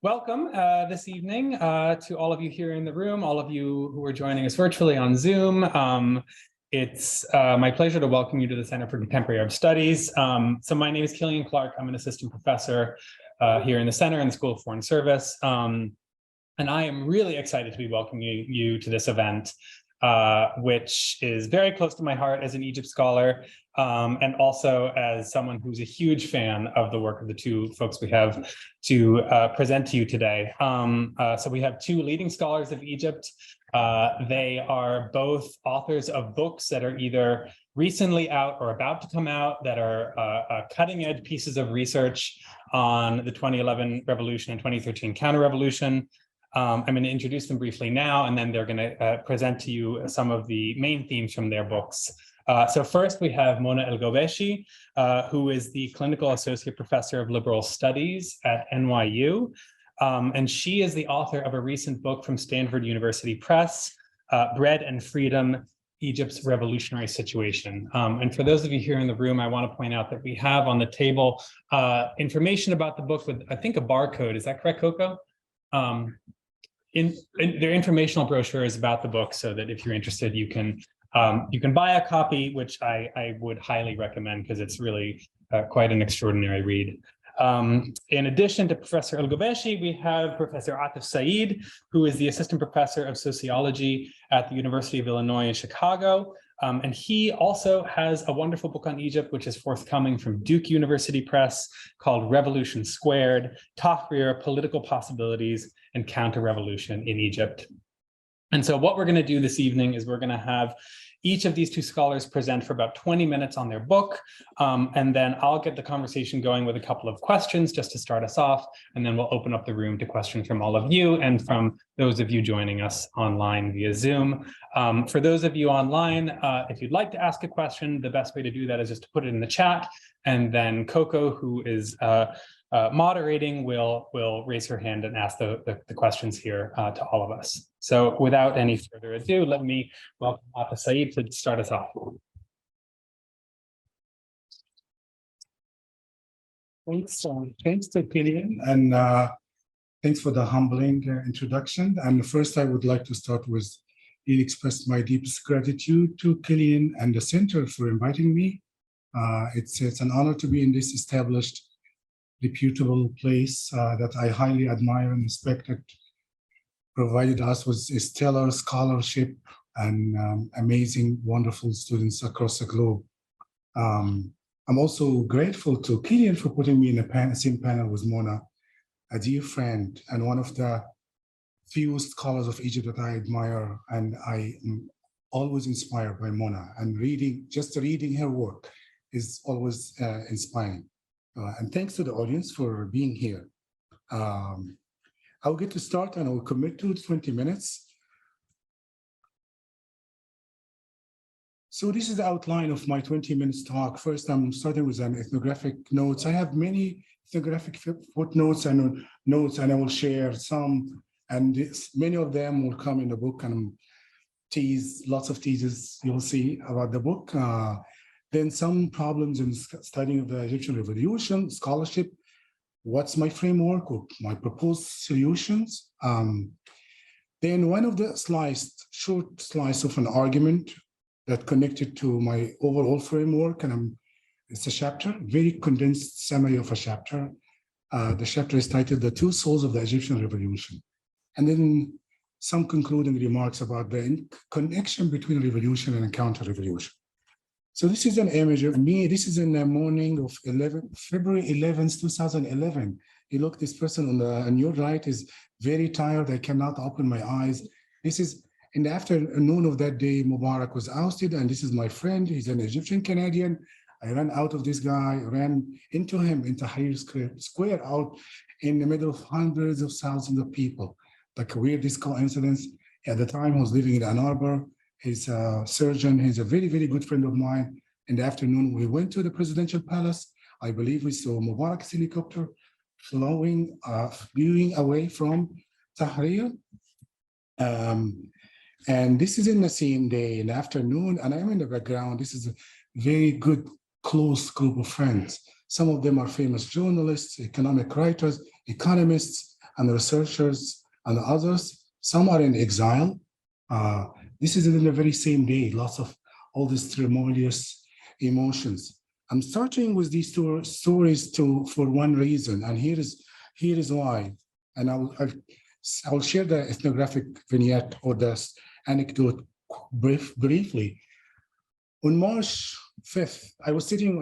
Welcome this evening to all of you here in the room, all of you who are joining us virtually on Zoom. It's my pleasure to welcome you to the Center for Contemporary Arab Studies. So my name is Killian Clark. I'm an assistant professor here in the Center in the School of Foreign Service. And I am really excited to be welcoming you to this event, which is very close to my heart as an Egypt scholar, and also as someone who's a huge fan of the work of the two folks we have to present to you today. So we have two leading scholars of Egypt. They are both authors of books that are either recently out or about to come out that are cutting edge pieces of research on the 2011 revolution and 2013 counter-revolution. I'm going to introduce them briefly now, and then they're going to present to you some of the main themes from their books. So first, we have Mona El-Ghobashy, who is the Clinical Associate Professor of Liberal Studies at NYU. And she is the author of a recent book from Stanford University Press, Bread and Freedom, Egypt's Revolutionary Situation. And for those of you here in the room, I want to point out that we have on the table information about the book with, I think, a barcode. Is that correct, Coco? In their informational brochure is about the book, so that if you're interested, you can buy a copy, which I would highly recommend because it's really quite an extraordinary read. In addition to Professor El-Ghobashy, we have Professor Atef Said, who is the Assistant Professor of Sociology at the University of Illinois in Chicago. And he also has a wonderful book on Egypt, which is forthcoming from Duke University Press, called Revolution Squared: Tahrir, Political Possibilities and Counter-Revolution in Egypt. And so what we're going to do this evening is we're going to have each of these two scholars present for about 20 minutes on their book, and then I'll get the conversation going with a couple of questions just to start us off, and then we'll open up the room to questions from all of you and from those of you joining us online via Zoom. For those of you online, if you'd like to ask a question, the best way to do that is just to put it in the chat, and then Coco, who is moderating, will raise her hand and ask the questions here to all of us. So without any further ado, let me welcome Atef Said to start us off. Thanks to Killian, and thanks for the humbling introduction. And first, I would like to start with really express my deepest gratitude to Killian and the Center for inviting me. It's an honor to be in this established, reputable place that I highly admire and respect. It provided us with a stellar scholarship and amazing, wonderful students across the globe. I'm also grateful to Killian for putting me in the same panel with Mona, a dear friend and one of the few scholars of Egypt that I admire, and I am always inspired by Mona. And just reading her work is always inspiring. And thanks to the audience for being here. I'll get to start and I'll commit to 20 minutes. So this is the outline of my 20 minutes talk. First, I'm starting with an ethnographic notes. I have many ethnographic footnotes and notes, and I will share some, and many of them will come in the book, and lots of teases you'll see about the book. Then some problems in studying of the Egyptian Revolution, scholarship, what's my framework or my proposed solutions. Then one of the short slice of an argument that connected to my overall framework, and it's a chapter, very condensed summary of a chapter. The chapter is titled The Two Souls of the Egyptian Revolution. And then some concluding remarks about the connection between revolution and counter-revolution. So this is an image of me. This is in the morning of February 11th, 2011. You look, this person on your right is very tired. I cannot open my eyes. This is in the afternoon of that day, Mubarak was ousted, and this is my friend. He's an Egyptian Canadian. I ran out of this guy, ran into him in Tahrir Square, out in the middle of hundreds of thousands of people. Like a weirdest coincidence. At the time, I was living in Ann Arbor. He's a surgeon. He's a very, very good friend of mine. In the afternoon, we went to the presidential palace. I believe we saw Mubarak's helicopter flying away from Tahrir. And this is in the same day, in the afternoon, and I'm in the background. This is a very good, close group of friends. Some of them are famous journalists, economic writers, economists, and the researchers and others. Some are in exile. This is in the very same day, lots of all these tremendous emotions. I'm starting with these two stories for one reason, and here is why. And I'll share the ethnographic vignette or the anecdote briefly. On March 5th, I was sitting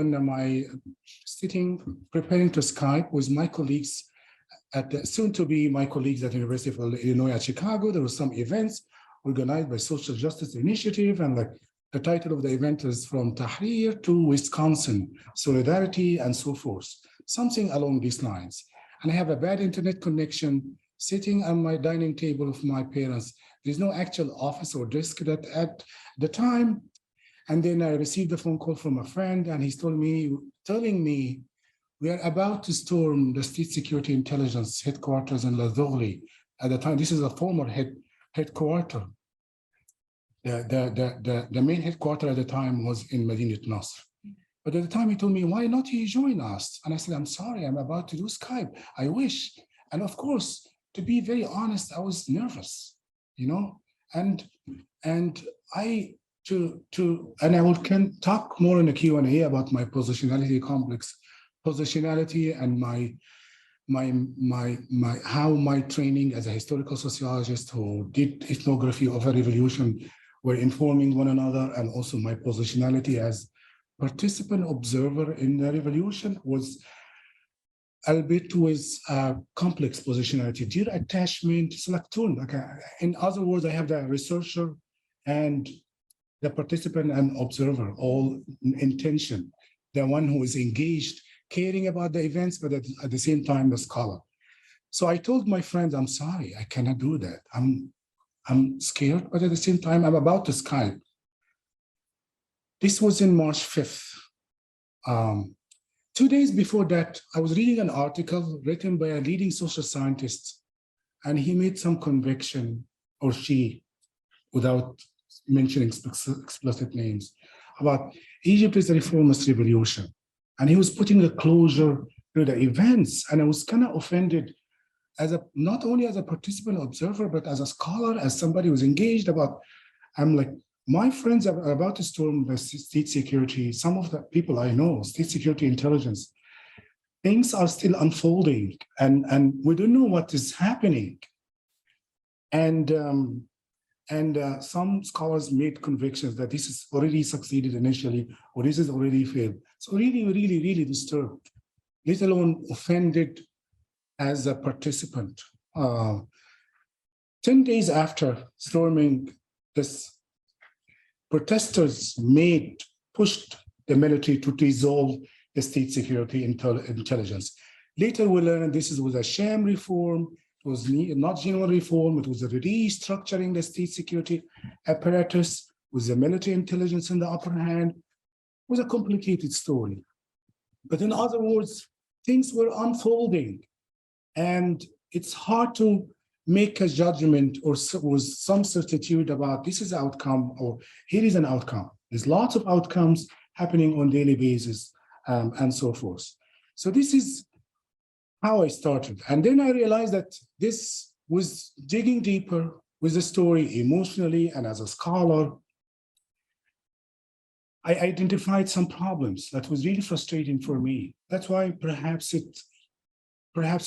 preparing to Skype with my colleagues soon-to-be my colleagues at the University of Illinois at Chicago. There were some events organized by Social Justice Initiative, and the title of the event is From Tahrir to Wisconsin, Solidarity and so forth, something along these lines. And I have a bad internet connection sitting on my dining table of my parents. There's no actual office or desk at the time. And then I received a phone call from a friend, and he's telling me, we are about to storm the State Security Intelligence headquarters in El-Ghobashy. At the time, this is a former headquarter. The main headquarter at the time was in Madinat Nasr. But at the time, he told me, why not you join us? And I said, I'm sorry, I'm about to do Skype. I wish. And of course, to be very honest, I was nervous, and I can talk more in the Q&A about my positionality, complex positionality, and how my training as a historical sociologist who did ethnography of a revolution were informing one another, and also my positionality as participant observer in the revolution was albeit with complex positionality, dear attachment, selectun. In other words, I have the researcher and the participant and observer, all intention, the one who is engaged, caring about the events, but at the same time, the scholar. So I told my friends, I'm sorry, I cannot do that. I'm scared, but at the same time, I'm about to Skype. This was in March 5th. 2 days before that, I was reading an article written by a leading social scientist, and he made some conviction, or she, without mentioning explicit names, about Egypt is a reformist revolution. And he was putting a closure to the events. And I was kind of offended not only as a participant observer, but as a scholar, as somebody who's engaged about, I'm like, my friends are about to storm the state security. Some of the people I know, state security intelligence, things are still unfolding, and we don't know what is happening. And some scholars made convictions that this has already succeeded initially, or this has already failed. So really, really, really disturbed, let alone offended as a participant. 10 days after storming, this protesters pushed the military to dissolve the state security intelligence. Later we learned this was a sham reform. It was not genuine reform. It was a restructuring the state security apparatus with the military intelligence in the upper hand. It was a complicated story. But in other words, things were unfolding, and it's hard to make a judgment or with some certitude about this is the outcome or here is an outcome. There's lots of outcomes happening on a daily basis and so forth. So this is how I started. And then I realized that this was digging deeper with the story emotionally, and as a scholar, I identified some problems that was really frustrating for me. That's why perhaps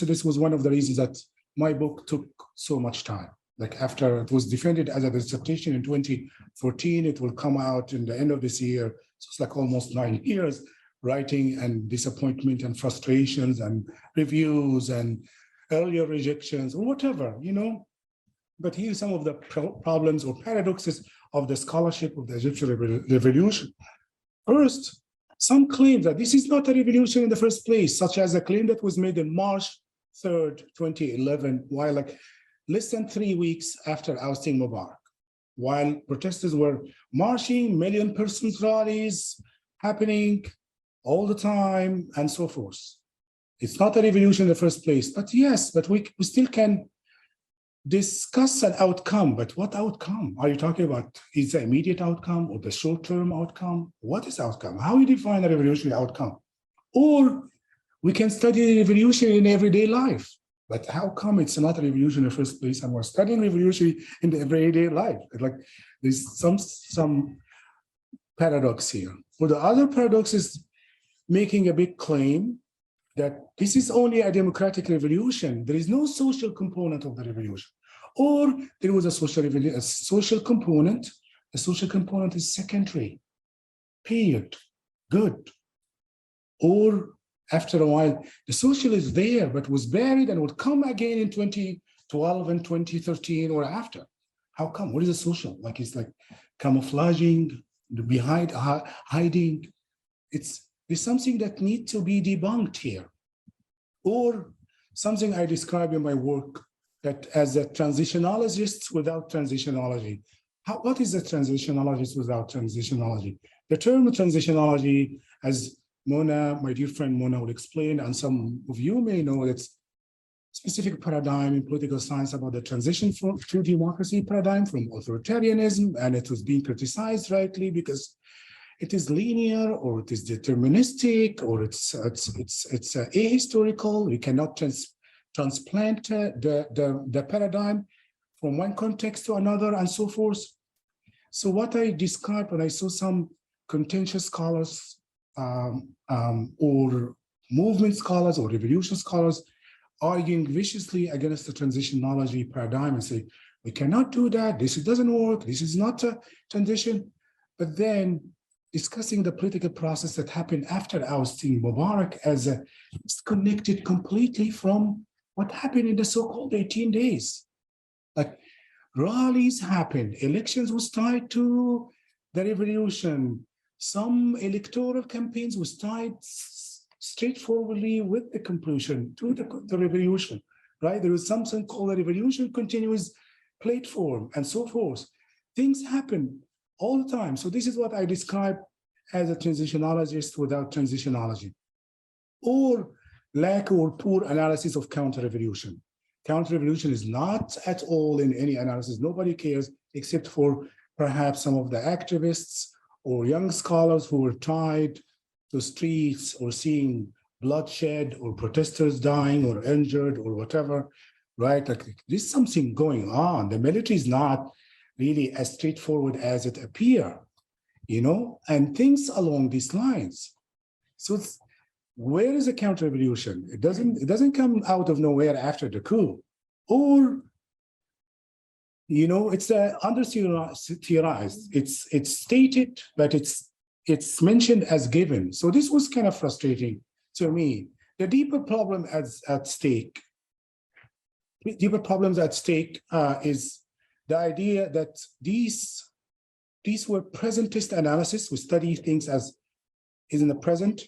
this was one of the reasons that my book took so much time. Like after it was defended as a dissertation in 2014, it will come out in the end of this year. So it's like almost 9 years writing, and disappointment and frustrations and reviews and earlier rejections or whatever, But here's some of the problems or paradoxes of the scholarship of the Egyptian revolution. First, some claim that this is not a revolution in the first place, such as a claim that was made in March 3rd, 2011, while less than 3 weeks after ousting Mubarak, while protesters were marching, million-person rallies happening all the time, and so forth. It's not a revolution in the first place, but yes, but we still can discuss an outcome. But what outcome are you talking about? Is the immediate outcome or the short-term outcome? What is outcome? How do you define a revolutionary outcome? Or we can study the revolution in everyday life. But how come it's not a revolution in the first place? And we're studying revolution in the everyday life. Like there's some paradox here. Well, the other paradox is making a big claim that this is only a democratic revolution. There is no social component of the revolution. Or there was a social component. The social component is secondary, period, good. Or after a while, the social is there, but was buried and would come again in 2012 and 2013 or after. How come? What is a social? Like it's like camouflaging, behind, hiding. There's something that needs to be debunked here. Or something I describe in my work that as a transitionologist without transitionology. What is a transitionologist without transitionology? The term transitionology, as Mona, my dear friend Mona will explain, and some of you may know, it's specific paradigm in political science about the transition to democracy paradigm from authoritarianism, and it was being criticized rightly because it is linear, or it is deterministic, or it's ahistorical. We cannot transplant the paradigm from one context to another, and so forth. So what I described when I saw some contentious scholars or movement scholars or revolution scholars arguing viciously against the transitionology paradigm and say, we cannot do that, this doesn't work, this is not a transition. But then discussing the political process that happened after ousting Mubarak as it's connected completely from what happened in the so-called 18 days. Like rallies happened, elections was tied to the revolution. Some electoral campaigns was tied straightforwardly with the conclusion to the revolution, right? There was something called a revolution continuous platform and so forth. Things happen all the time. So this is what I describe as a transitionologist without transitionology, or lack or poor analysis of counter-revolution. Counter-revolution is not at all in any analysis. Nobody cares except for perhaps some of the activists or young scholars who were tied to streets or seeing bloodshed or protesters dying or injured or whatever, right? Like there's something going on. The military is not really as straightforward as it appears, you know, and things along these lines. So where is the counter-revolution? It doesn't come out of nowhere after the coup, or you know, it's under-theorized. It's stated, but it's mentioned as given. So this was kind of frustrating to me. The deeper problem at stake is the idea that these were presentist analysis. We study things as is in the present,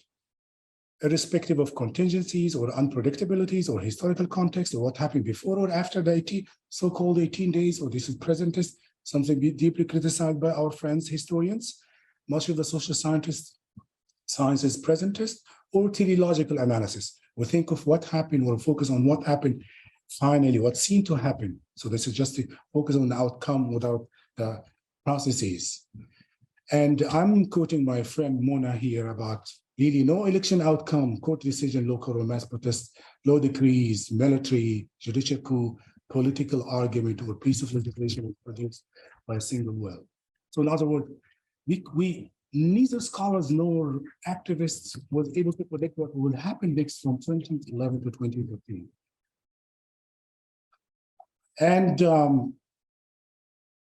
irrespective of contingencies or unpredictabilities or historical context or what happened before or after the so-called 18 days, or this is presentist, something deeply criticized by our friends, historians. Much of the social science is presentist or teleological analysis. We think of what happened or focus on what happened finally, what seemed to happen. So this is just to focus on the outcome without the processes. And I'm quoting my friend Mona here about really no election outcome, court decision, local or mass protests, law decrees, military, judicial coup, political argument, or piece of legislation produced by a single will. So in other words, neither scholars nor activists was able to predict what will happen next from 2011 to 2015. And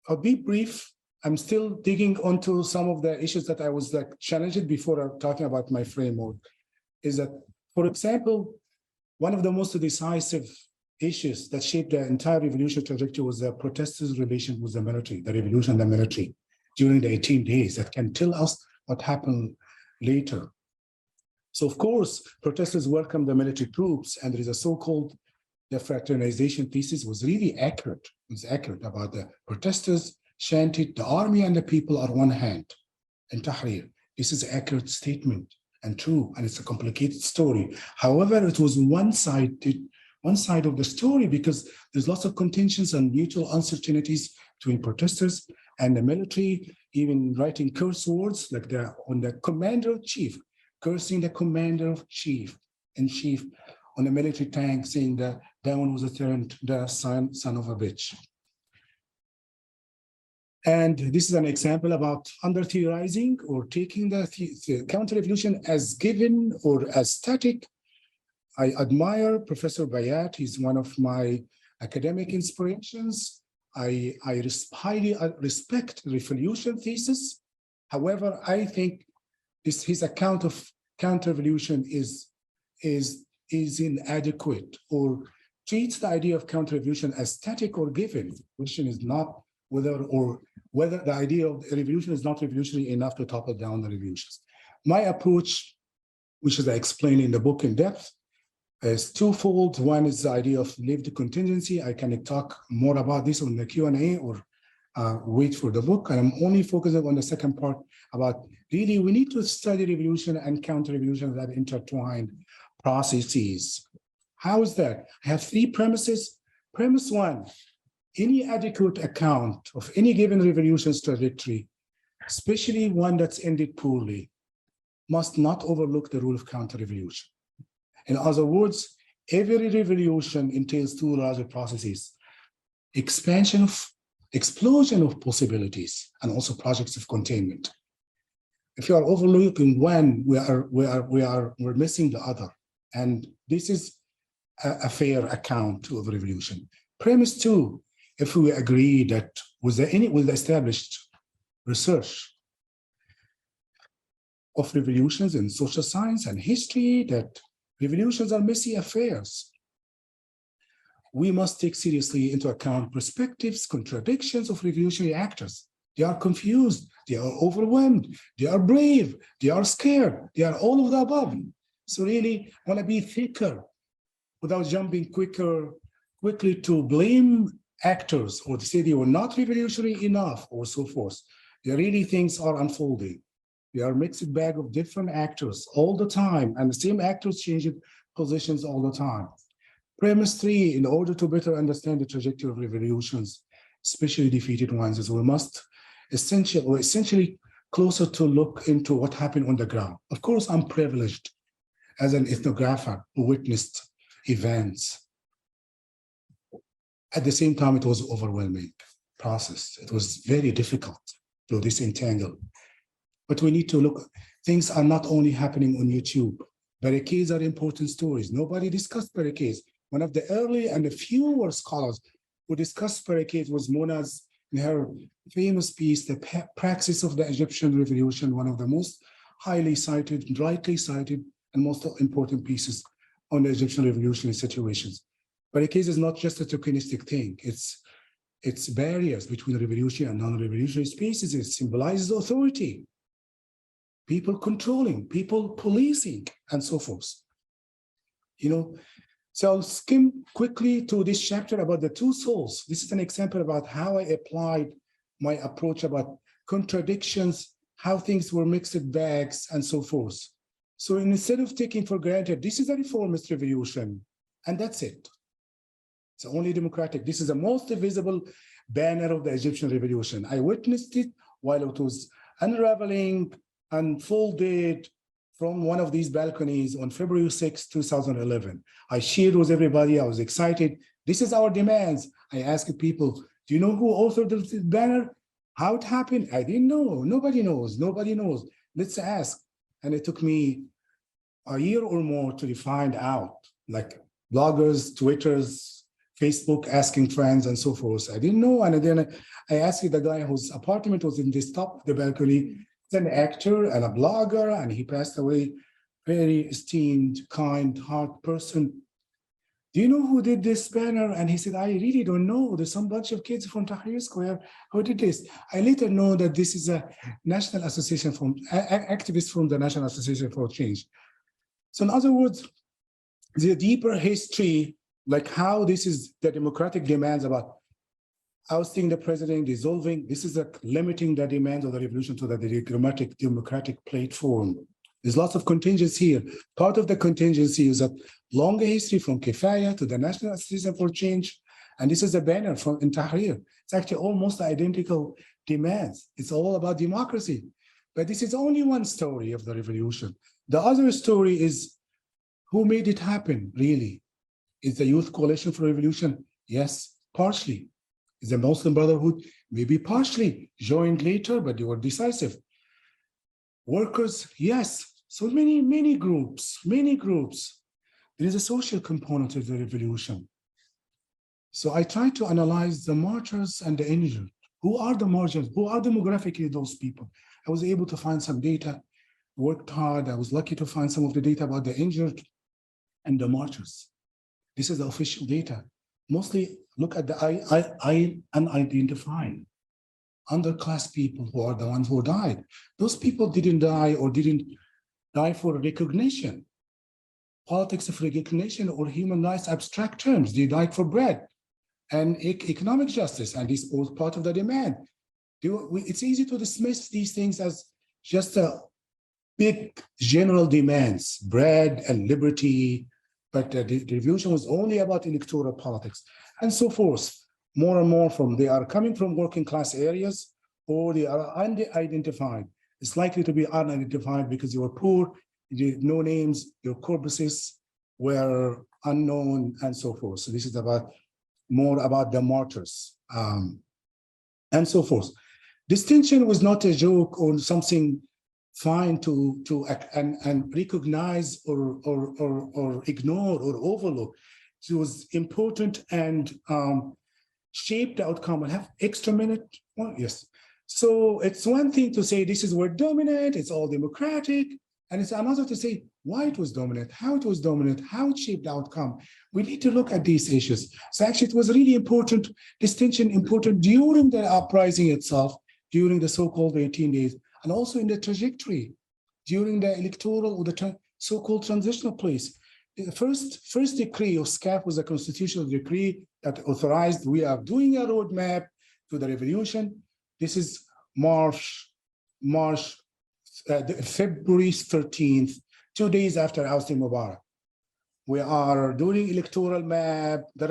I'll be brief. I'm still digging onto some of the issues that I was like challenged before talking about my framework. Is that, for example, one of the most decisive issues that shaped the entire revolution trajectory was the protesters' relation with the military, the revolution and the military during the 18 days that can tell us what happened later. So of course, protesters welcomed the military troops, and there is a so-called the fraternization thesis was really accurate. It was accurate about the protesters chanted, the army and the people are one hand in Tahrir. This is an accurate statement and true, and it's a complicated story. However, it was one side of the story because there's lots of contentions and mutual uncertainties between protesters and the military, even writing curse words like on the commander-in-chief, cursing the commander-in-chief on a military tank saying that down was turned the son of a bitch. And this is an example about under-theorizing or taking the counter-revolution as given or as static. I admire Professor Bayat. He's one of my academic inspirations. I highly respect the revolution thesis. However, I think his account of counter-revolution is inadequate or treats the idea of counter-revolution as static or given. The question is not whether the idea of the revolution is not revolutionary enough to topple down the revolutions. My approach, which is I explain in the book in depth, is twofold. One is the idea of lived contingency. I can talk more about this on the Q&A or wait for the book. And I'm only focusing on the second part about really we need to study revolution and counter-revolution that intertwined processes. How is that? I have three premises. Premise one, any adequate account of any given revolution's trajectory, especially one that's ended poorly, must not overlook the role of counter-revolution. In other words, every revolution entails two larger processes: explosion of possibilities, and also projects of containment. If you are overlooking one, we're missing the other, and this is a fair account of revolution. Premise two: if we agree that with the established research of revolutions in social science and history, that revolutions are messy affairs, we must take seriously into account perspectives, contradictions of revolutionary actors. They are confused, they are overwhelmed, they are brave, they are scared, they are all of the above. So really want to be thicker without jumping quickly to blame actors or to say they were not revolutionary enough or so forth. There really things are unfolding. They are a mixed bag of different actors all the time, and the same actors changing positions all the time. Premise three, in order to better understand the trajectory of revolutions, especially defeated ones, is we must essentially closer to look into what happened on the ground. Of course, I'm privileged as an ethnographer who witnessed events. At the same time, it was an overwhelming process. It was very difficult to disentangle. But we need to look, things are not only happening on YouTube. Barricades are important stories. Nobody discussed barricades. One of the early and the fewer scholars who discussed barricades was Mona's, in her famous piece, The Praxis of the Egyptian Revolution, one of the most highly cited, rightly cited, and most important pieces on the Egyptian revolutionary situations. Barricades is not just a tokenistic thing. It's barriers between revolutionary and non-revolutionary spaces. It symbolizes authority, people controlling, people policing, and so forth. So I'll skim quickly to this chapter about the two souls. This is an example about how I applied my approach about contradictions, how things were mixed bags, and so forth. So instead of taking for granted, this is a reformist revolution, and that's it. It's only democratic. This is the most visible banner of the Egyptian revolution. I witnessed it while it was unraveling, unfolded from one of these balconies on February 6, 2011. I shared with everybody. I was excited. This is our demands. I asked people, do you know who authored this banner? How it happened? I didn't know. Nobody knows. Nobody knows. Let's ask. And it took me a year or more to find out, like bloggers, Twitters, Facebook, asking friends and so forth. I didn't know. And then I asked the guy whose apartment was in this top of the balcony, an actor and a blogger, and he passed away, very esteemed, kind heart person. Do you know who did this banner? And he said, I really don't know. There's some bunch of kids from Tahrir Square who did this. I later know that this is a national association from activists from the National Association for Change. So in other words, the deeper history, like how this is the democratic demands about ousting the president, dissolving, this is limiting the demands of the revolution to the democratic platform. There's lots of contingency here. Part of the contingency is a longer history from Kifaya to the National Association for Change. And this is a banner from in Tahrir. It's actually almost identical demands. It's all about democracy. But this is only one story of the revolution. The other story is Who made it happen, really? Is the Youth Coalition for Revolution? Yes, partially. Is the Muslim Brotherhood? Maybe partially. Joined later, but they were decisive. Workers? Yes. So many groups. There is a social component of the revolution. So I try to analyze the martyrs and the injured. Who are the martyrs? Who are demographically those people? I was able to find some data, worked hard. I was lucky to find some of the data about the injured and the martyrs. This is the official data. Mostly look at the unidentified, underclass people who are the ones who died. Those people didn't die for recognition, politics of recognition or human rights abstract terms. They died for bread and economic justice, and this was part of the demand. It's easy to dismiss these things as just a big general demands, bread and liberty, but the revolution was only about electoral politics and so forth. More and more they are coming from working class areas, or they are unidentified. It's likely to be unidentified because you were poor, you had no names, your corpuses were unknown, and so forth. So this is more about the martyrs, and so forth. Distinction was not a joke or something fine to recognize or ignore or overlook. It was important and shaped the outcome. I have extra minute? Oh, yes. So it's one thing to say this is word dominant, it's all democratic, and it's another to say why it was dominant, how it was dominant, how it shaped the outcome. We need to look at these issues. So actually it was really important, distinction important during the uprising itself, during the so-called 18 days, and also in the trajectory, during the electoral or the so-called transitional place. The first decree of CCAS was a constitutional decree that authorized, we are doing a roadmap to the revolution. This is February 13th, 2 days after ousting Mubarak. We are doing electoral map, we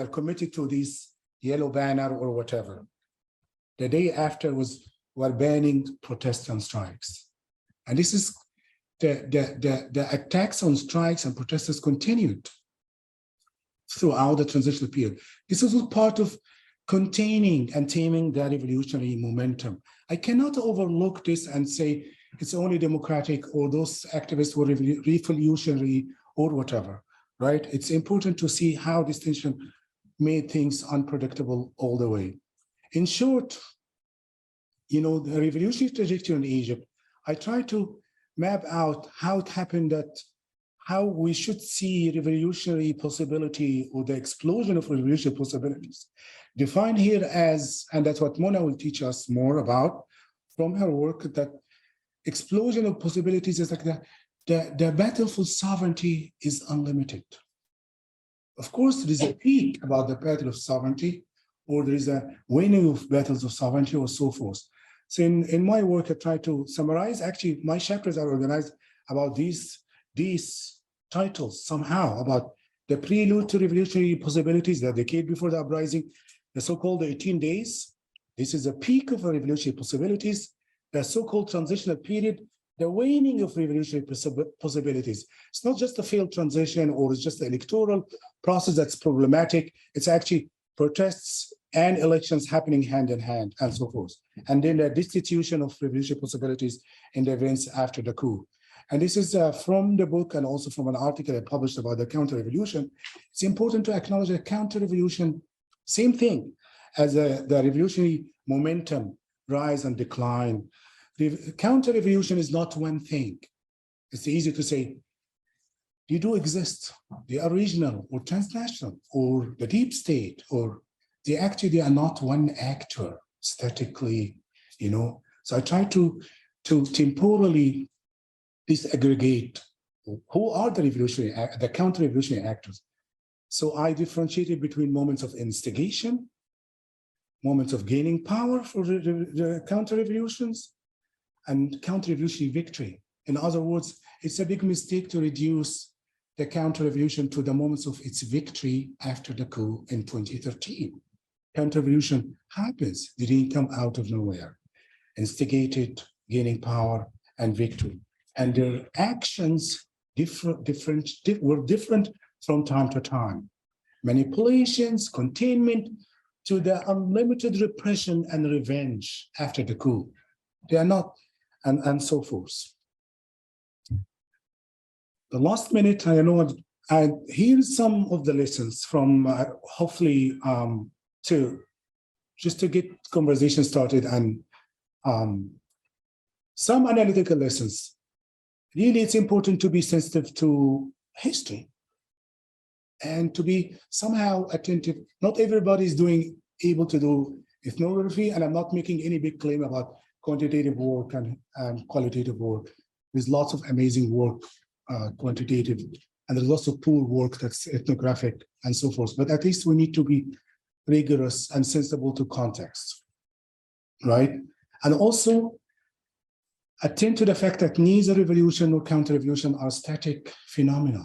are committed to this yellow banner or whatever. The day after we're banning protests and strikes. And this is the attacks on strikes and protesters continued throughout the transitional period. This was part of containing and taming the revolutionary momentum. I cannot overlook this and say it's only democratic or those activists were revolutionary or whatever, right? It's important to see how distinction made things unpredictable all the way. In short, the revolutionary trajectory in Egypt, I try to map out how it happened, how we should see revolutionary possibility or the explosion of revolutionary possibilities. Defined here as, and that's what Mona will teach us more about from her work, that explosion of possibilities is like the battle for sovereignty is unlimited. Of course, there is a peak about the battle of sovereignty, or there is a waning of battles of sovereignty or so forth. So in my work, I try to summarize, actually, my chapters are organized about these titles somehow, about the prelude to revolutionary possibilities, the decade before the uprising, the so-called 18 days. This is a peak of revolutionary possibilities, the so-called transitional period, the waning of revolutionary possibilities. It's not just a failed transition or it's just the electoral process that's problematic. It's actually protests and elections happening hand in hand and so forth. And then the destitution of revolutionary possibilities in the events after the coup. And this is from the book and also from an article I published about the counter-revolution. It's important to acknowledge that counter-revolution, same thing as the revolutionary momentum, rise and decline. The counter-revolution is not one thing. It's easy to say, they do exist. They are regional or transnational or the deep state, or they are not one actor statically, So I try to temporally disaggregate who are the counter-revolutionary actors. So I differentiated between moments of instigation, moments of gaining power for the counter-revolutions, and counter-revolutionary victory. In other words, it's a big mistake to reduce the counter-revolution to the moments of its victory after the coup in 2013. Counter-revolution happens, they didn't come out of nowhere. Instigated, gaining power, and victory. And their actions were different from time to time. Manipulations, containment, to the unlimited repression and revenge after the coup. They are not, and so forth. The last minute, I know, here's some of the lessons from, hopefully, just to get conversation started, and some analytical lessons. Really, it's important to be sensitive to history and to be somehow attentive. Not everybody is able to do ethnography, and I'm not making any big claim about quantitative work and qualitative work. There's lots of amazing work, quantitative, and there's lots of poor work that's ethnographic and so forth. But at least we need to be rigorous and sensible to context, right? And also attend to the fact that neither revolution nor counter-revolution are static phenomena.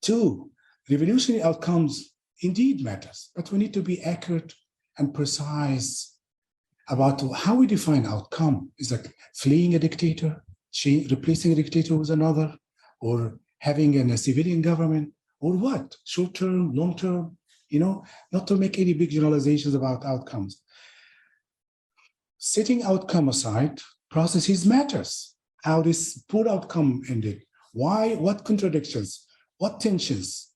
Two, revolutionary outcomes indeed matters, but we need to be accurate and precise about how we define outcome. Is that fleeing a dictator, replacing a dictator with another, or having a civilian government, or what? Short-term, long-term, not to make any big generalizations about outcomes. Setting outcome aside, processes matters. How this poor outcome ended, why, what contradictions, what tensions,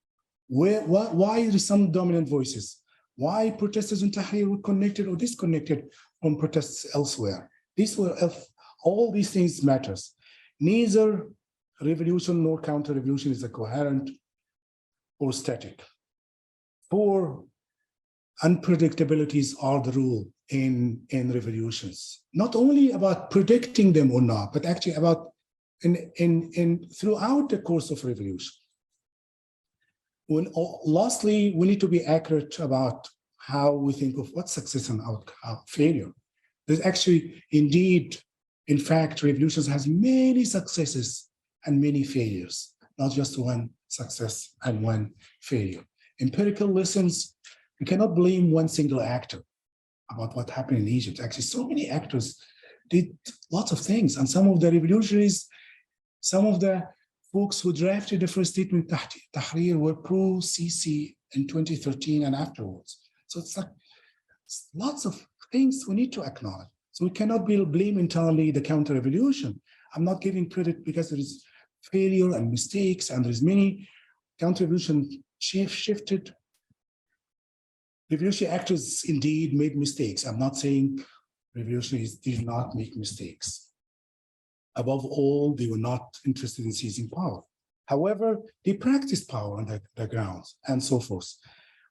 why there is some dominant voices, why protesters in Tahrir were connected or disconnected from protests elsewhere. All these things matters. Neither revolution nor counter-revolution is a coherent or static. 4, unpredictabilities are the rule in revolutions. Not only about predicting them or not, but actually about throughout the course of revolution. Lastly, we need to be accurate about how we think of what success and failure. There's actually, indeed, in fact, revolutions has many successes and many failures, not just one success and one failure. Empirical lessons, we cannot blame one single actor about what happened in Egypt. Actually, so many actors did lots of things, and some of the revolutionaries, some of the folks who drafted the first statement, Tahrir, were pro-CC in 2013 and afterwards. So it's like lots of things we need to acknowledge. So we cannot blame entirely the counter-revolution. I'm not giving credit because there is failure and mistakes, and there's many counter-revolution shifted. Revolutionary actors indeed made mistakes. I'm not saying revolutionaries did not make mistakes. Above all, they were not interested in seizing power. However, they practiced power on the grounds and so forth.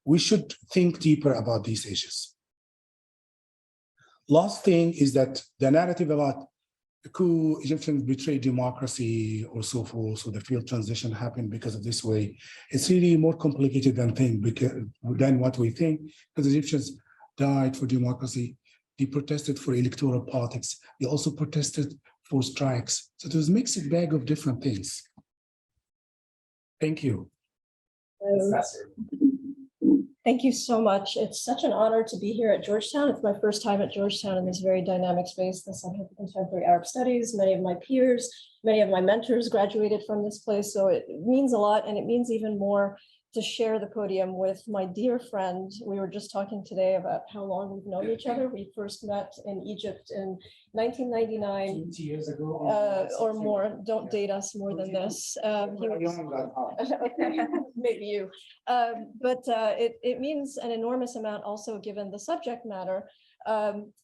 We should think deeper about these issues. Last thing is that the narrative about the coup, Egyptians betrayed democracy or so forth, so the field transition happened because of this way. It's really more complicated than what we think, because Egyptians died for democracy. They protested for electoral politics. They also protested for strikes. So there's a mixed bag of different things. Thank you. Thank you so much. It's such an honor to be here at Georgetown. It's my first time at Georgetown in this very dynamic space, the Center for Contemporary Arab Studies. Many of my peers, many of my mentors graduated from this place. So it means a lot, and it means even more to share the podium with my dear friend. We were just talking today about how long we've known each other. We first met in Egypt in 1999. 20 years ago. Or more. Don't date us more than this. Maybe you. But it means an enormous amount also given the subject matter.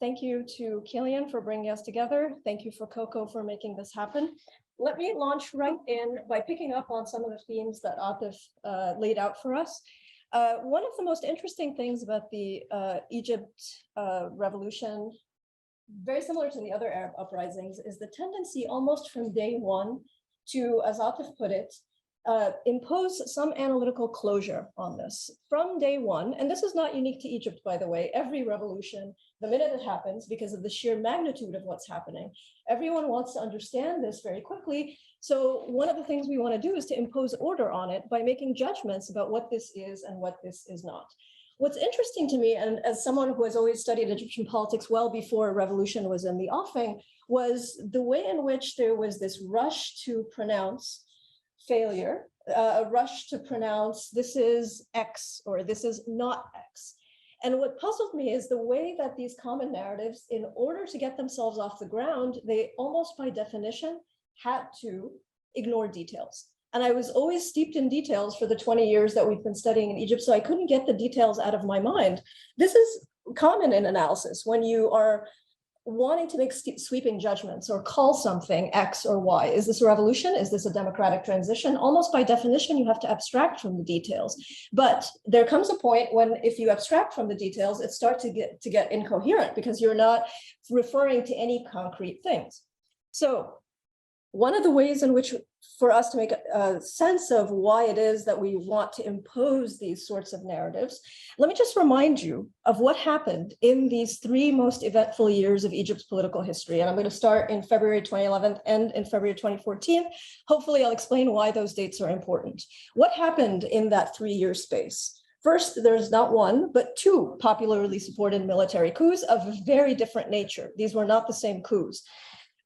Thank you to Killian for bringing us together. Thank you for Coco for making this happen. Let me launch right in by picking up on some of the themes that Atef laid out for us. One of the most interesting things about the Egypt revolution, very similar to the other Arab uprisings, is the tendency almost from day one to, as Atef put it, impose some analytical closure on this from day one. And this is not unique to Egypt, by the way. Every revolution, the minute it happens, because of the sheer magnitude of what's happening, everyone wants to understand this very quickly. So one of the things we want to do is to impose order on it by making judgments about what this is and what this is not. What's interesting to me, and as someone who has always studied Egyptian politics well before a revolution was in the offing, was the way in which there was this rush to pronounce failure, a rush to pronounce this is X or this is not X. And what puzzled me is the way that these common narratives, in order to get themselves off the ground, they almost by definition had to ignore details. And I was always steeped in details for the 20 years that we've been studying in Egypt, so I couldn't get the details out of my mind. This is common in analysis when you are wanting to make sweeping judgments or call something X or Y. Is this a revolution? Is this a democratic transition? Almost by definition, you have to abstract from the details. But there comes a point when if you abstract from the details, it starts to get incoherent because you're not referring to any concrete things. So one of the ways in which for us to make a sense of why it is that we want to impose these sorts of narratives, let me just remind you of what happened in these 3 most eventful years of Egypt's political history. And I'm going to start in February 2011 and in February 2014. Hopefully, I'll explain why those dates are important. What happened in that 3-year space? First, there's not 1, but 2 popularly supported military coups of very different nature. These were not the same coups.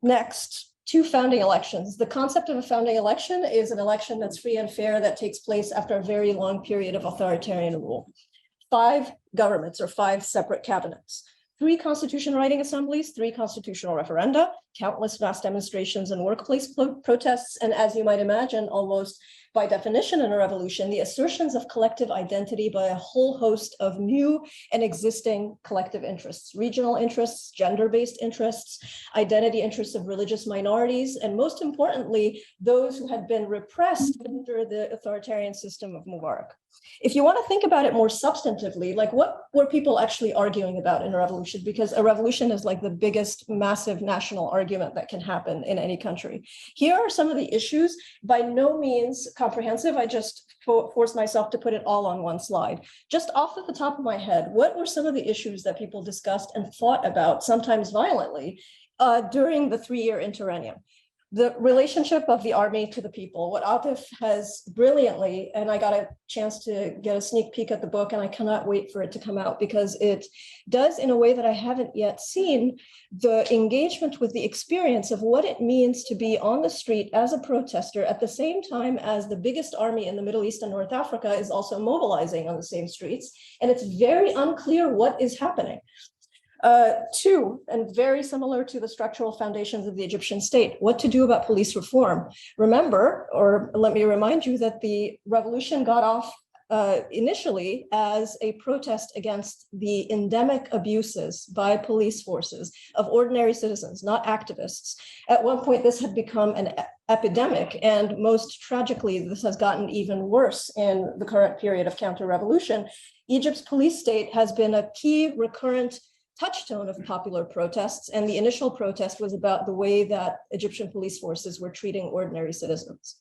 Next, 2 founding elections. The concept of a founding election is an election that's free and fair that takes place after a very long period of authoritarian rule. 5 governments or 5 separate cabinets. 3 constitution writing assemblies, 3 constitutional referenda, countless mass demonstrations and workplace protests, and as you might imagine, almost by definition in a revolution, the assertions of collective identity by a whole host of new and existing collective interests, regional interests, gender-based interests, identity interests of religious minorities, and most importantly, those who had been repressed under the authoritarian system of Mubarak. If you want to think about it more substantively, like what were people actually arguing about in a revolution? Because a revolution is like the biggest massive national argument that can happen in any country. Here are some of the issues, by no means comprehensive. I just forced myself to put it all on one slide. Just off at the top of my head, what were some of the issues that people discussed and fought about, sometimes violently, during the 3-year interregnum? The relationship of the army to the people, what Atef has brilliantly, and I got a chance to get a sneak peek at the book, and I cannot wait for it to come out because it does, in a way that I haven't yet seen, the engagement with the experience of what it means to be on the street as a protester at the same time as the biggest army in the Middle East and North Africa is also mobilizing on the same streets. And it's very unclear what is happening. 2, and very similar to the structural foundations of the Egyptian state, what to do about police reform. Remember, or let me remind you that the revolution got off initially as a protest against the endemic abuses by police forces of ordinary citizens, not activists. At one point, this had become an epidemic, and most tragically, this has gotten even worse in the current period of counter-revolution. Egypt's police state has been a key recurrent touchstone of popular protests, and the initial protest was about the way that Egyptian police forces were treating ordinary citizens.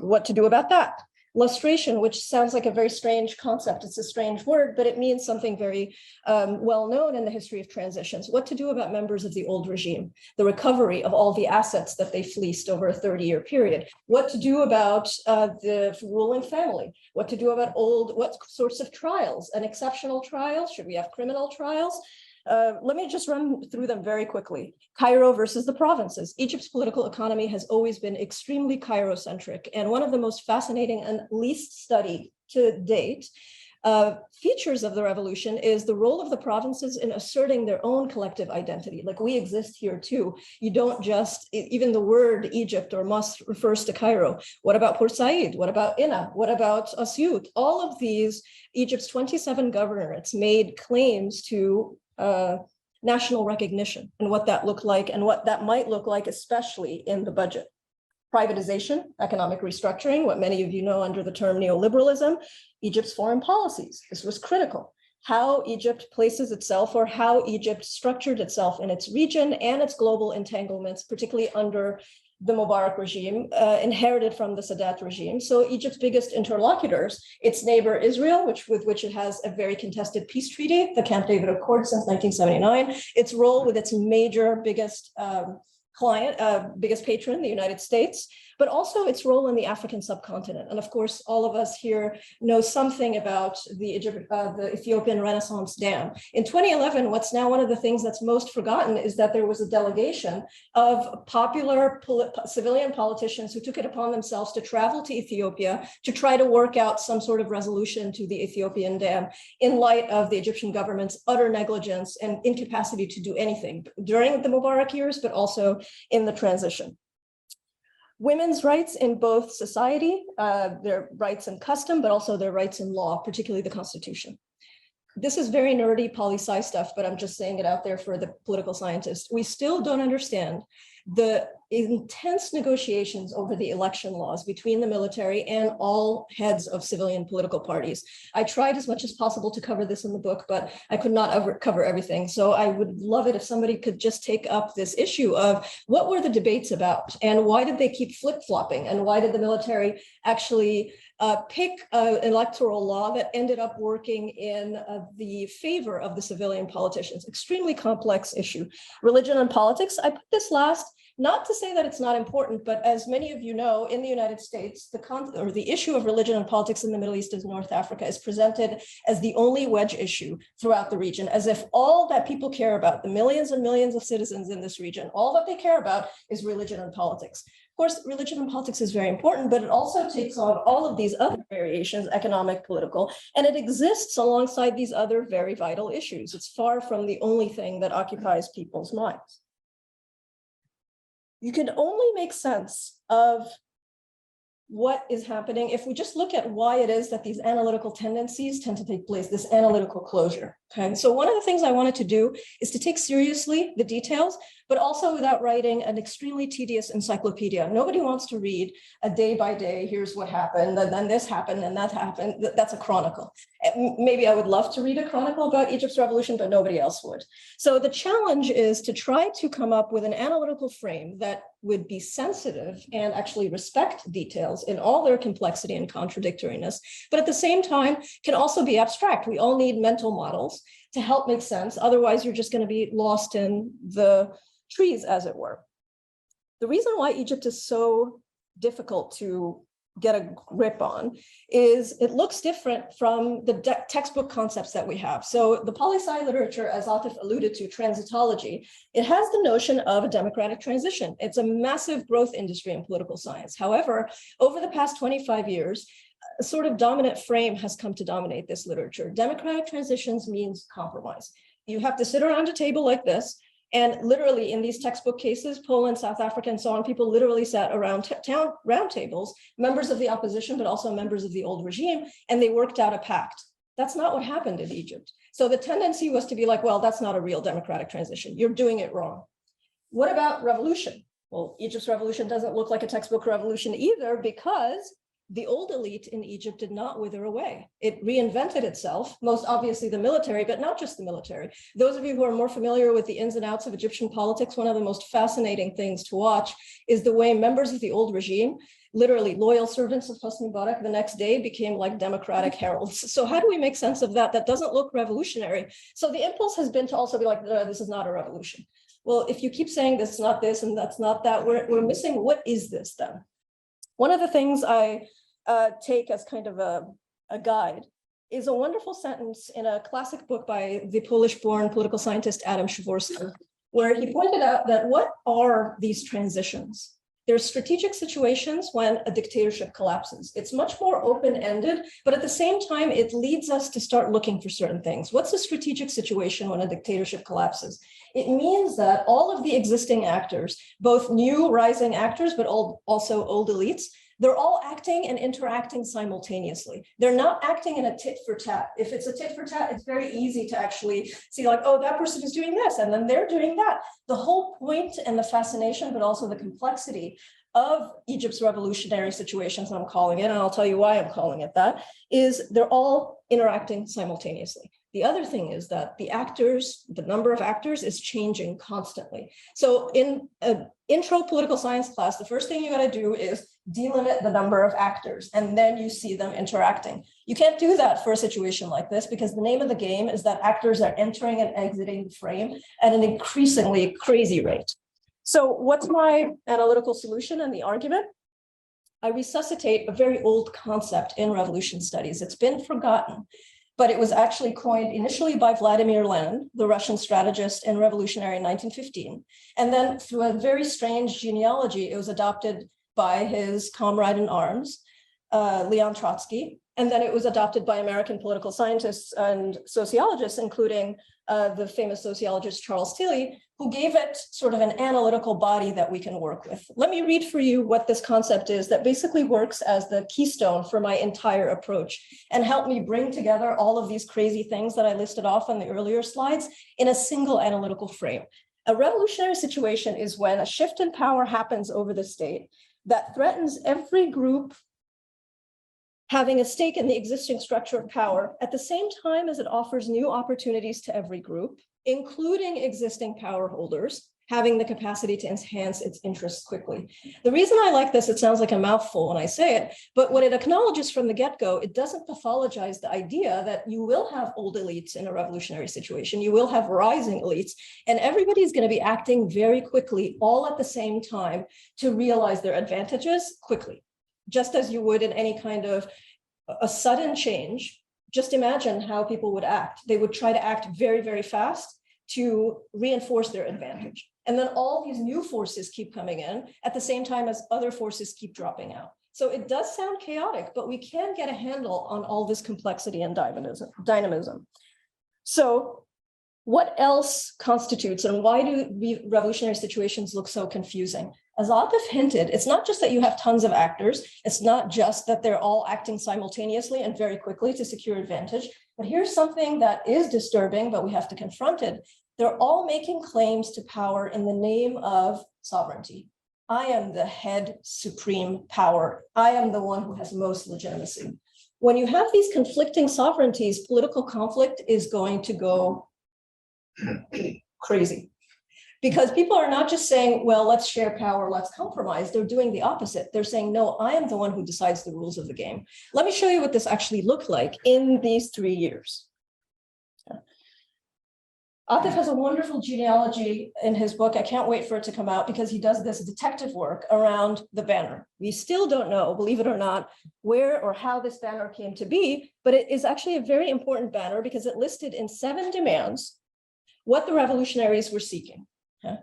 What to do about that? Lustration, which sounds like a very strange concept. It's a strange word, but it means something very well known in the history of transitions. What to do about members of the old regime, the recovery of all the assets that they fleeced over a 30-year period. What to do about the ruling family. What to do about what sorts of trials, an exceptional trial? Should we have criminal trials? Let me just run through them very quickly. Cairo versus the provinces. Egypt's political economy has always been extremely Cairo-centric, and one of the most fascinating and least studied to date features of the revolution is the role of the provinces in asserting their own collective identity. Like, we exist here too. You don't just, even the word Egypt or Masr refers to Cairo. What about Port Said? What about Inna? What about Asyut? All of these, Egypt's 27 governorates made claims to national recognition and what that looked like and what that might look like, especially in the budget. Privatization, economic restructuring, what many of you know under the term neoliberalism, Egypt's foreign policies. This was critical. How Egypt places itself, or how Egypt structured itself in its region and its global entanglements, particularly under the Mubarak regime, inherited from the Sadat regime. So Egypt's biggest interlocutors, its neighbor Israel, with which it has a very contested peace treaty, the Camp David Accord since 1979, its role with its major, biggest biggest patron, the United States, but also its role in the African subcontinent. And of course, all of us here know something about the Ethiopian Renaissance Dam. In 2011, what's now one of the things that's most forgotten is that there was a delegation of popular civilian politicians who took it upon themselves to travel to Ethiopia to try to work out some sort of resolution to the Ethiopian dam in light of the Egyptian government's utter negligence and incapacity to do anything during the Mubarak years, but also in the transition. Women's rights in both society, their rights in custom, but also their rights in law, particularly the Constitution. This is very nerdy poli-sci stuff, but I'm just saying it out there for the political scientists. We still don't understand the intense negotiations over the election laws between the military and all heads of civilian political parties. I tried as much as possible to cover this in the book, but I could not ever cover everything. So I would love it if somebody could just take up this issue of what were the debates about and why did they keep flip-flopping and why did the military actually pick an electoral law that ended up working in the favor of the civilian politicians. Extremely complex issue. Religion and politics, I put this last, not to say that it's not important, but as many of you know, in the United States, the issue of religion and politics in the Middle East and North Africa is presented as the only wedge issue throughout the region, as if all that people care about, the millions and millions of citizens in this region, all that they care about is religion and politics. Of course, religion and politics is very important, but it also takes on all of these other variations, economic, political, and it exists alongside these other very vital issues. It's far from the only thing that occupies people's minds. You can only make sense of what is happening if we just look at why it is that these analytical tendencies tend to take place, this analytical closure. Okay, so one of the things I wanted to do is to take seriously the details, but also without writing an extremely tedious encyclopedia. Nobody wants to read a day by day, here's what happened, and then this happened, and that happened. That's a chronicle. Maybe I would love to read a chronicle about Egypt's revolution, but nobody else would. So the challenge is to try to come up with an analytical frame that would be sensitive and actually respect details in all their complexity and contradictoriness, but at the same time can also be abstract. We all need mental models to help make sense. Otherwise, you're just going to be lost in the trees, as it were. The reason why Egypt is so difficult to get a grip on is it looks different from the textbook concepts that we have. So the poli-sci literature, as Atef alluded to, transitology, it has the notion of a democratic transition. It's a massive growth industry in political science. However, over the past 25 years, a sort of dominant frame has come to dominate this literature. Democratic transitions means compromise. You have to sit around a table like this, and literally in these textbook cases, Poland, South Africa, and so on, people literally sat around round tables, members of the opposition, but also members of the old regime, and they worked out a pact. That's not what happened in Egypt. So the tendency was to be like, well, that's not a real democratic transition. You're doing it wrong. What about revolution? Well, Egypt's revolution doesn't look like a textbook revolution either, because the old elite in Egypt did not wither away. It reinvented itself, most obviously the military, but not just the military. Those of you who are more familiar with the ins and outs of Egyptian politics, one of the most fascinating things to watch is the way members of the old regime, literally loyal servants of Hosni Mubarak, the next day became like democratic heralds. So how do we make sense of that? That doesn't look revolutionary. So the impulse has been to also be like, no, this is not a revolution. Well, if you keep saying this is not this and that's not that, we're missing what is this then? One of the things I take as kind of a guide is a wonderful sentence in a classic book by the Polish-born political scientist Adam Przeworski, where he pointed out that what are these transitions? There's strategic situations when a dictatorship collapses. It's much more open-ended, but at the same time, it leads us to start looking for certain things. What's a strategic situation when a dictatorship collapses? It means that all of the existing actors, both new rising actors, but also old elites, they're all acting and interacting simultaneously. They're not acting in a tit for tat. If it's a tit for tat, it's very easy to actually see like, oh, that person is doing this, and then they're doing that. The whole point and the fascination, but also the complexity of Egypt's revolutionary situations, I'm calling it, and I'll tell you why I'm calling it that, is they're all interacting simultaneously. The other thing is that the number of actors is changing constantly. So in an intro political science class, the first thing you got to do is delimit the number of actors, and then you see them interacting. You can't do that for a situation like this because the name of the game is that actors are entering and exiting the frame at an increasingly crazy rate. So what's my analytical solution and the argument? I resuscitate a very old concept in revolution studies. It's been forgotten, but it was actually coined initially by Vladimir Lenin, the Russian strategist and revolutionary in 1915. And then through a very strange genealogy, it was adopted by his comrade in arms, Leon Trotsky. And then it was adopted by American political scientists and sociologists, including the famous sociologist Charles Tilly, who gave it sort of an analytical body that we can work with. Let me read for you what this concept is that basically works as the keystone for my entire approach and help me bring together all of these crazy things that I listed off on the earlier slides in a single analytical frame. A revolutionary situation is when a shift in power happens over the state that threatens every group having a stake in the existing structure of power at the same time as it offers new opportunities to every group, including existing power holders, having the capacity to enhance its interests quickly. The reason I like this, it sounds like a mouthful when I say it, but what it acknowledges from the get-go, it doesn't pathologize the idea that you will have old elites in a revolutionary situation, you will have rising elites, and everybody's going to be acting very quickly, all at the same time, to realize their advantages quickly. Just as you would in any kind of a sudden change, just imagine how people would act. They would try to act very, very fast to reinforce their advantage. And then all these new forces keep coming in at the same time as other forces keep dropping out. So it does sound chaotic, but we can get a handle on all this complexity and dynamism. So what else constitutes, and why do revolutionary situations look so confusing? As Atef hinted, it's not just that you have tons of actors. It's not just that they're all acting simultaneously and very quickly to secure advantage. But here's something that is disturbing, but we have to confront it. They're all making claims to power in the name of sovereignty. I am the head supreme power. I am the one who has most legitimacy. When you have these conflicting sovereignties, political conflict is going to go crazy. Because people are not just saying, well, let's share power, let's compromise. They're doing the opposite. They're saying, no, I am the one who decides the rules of the game. Let me show you what this actually looked like in these 3 years. Atef has a wonderful genealogy in his book. I can't wait for it to come out because he does this detective work around the banner. We still don't know, believe it or not, where or how this banner came to be, but it is actually a very important banner because it listed in 7 demands what the revolutionaries were seeking. Okay.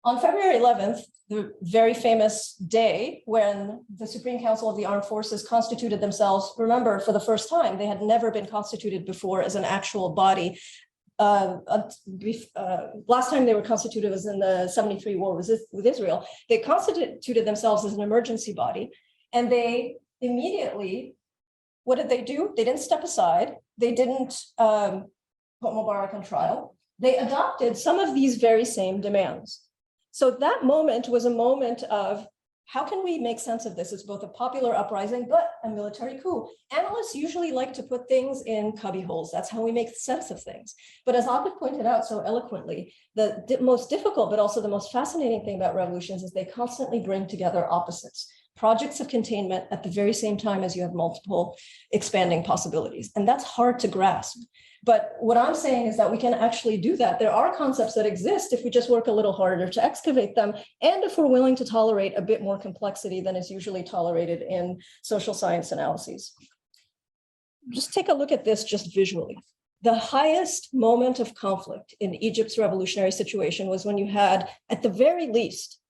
On February 11th, the very famous day when the Supreme Council of the Armed Forces constituted themselves, remember, for the first time, they had never been constituted before as an actual body. Last time they were constituted was in the 73 war with Israel. They constituted themselves as an emergency body, and they immediately, what did they do? They didn't step aside. They didn't put Mubarak on trial. They adopted some of these very same demands. So that moment was a moment of, how can we make sense of this? It's both a popular uprising, but a military coup. Analysts usually like to put things in cubby holes. That's how we make sense of things. But as Atef pointed out so eloquently, the most difficult, but also the most fascinating thing about revolutions is they constantly bring together opposites. Projects of containment at the very same time as you have multiple expanding possibilities. And that's hard to grasp. But what I'm saying is that we can actually do that. There are concepts that exist if we just work a little harder to excavate them, and if we're willing to tolerate a bit more complexity than is usually tolerated in social science analyses. Just take a look at this just visually. The highest moment of conflict in Egypt's revolutionary situation was when you had, at the very least,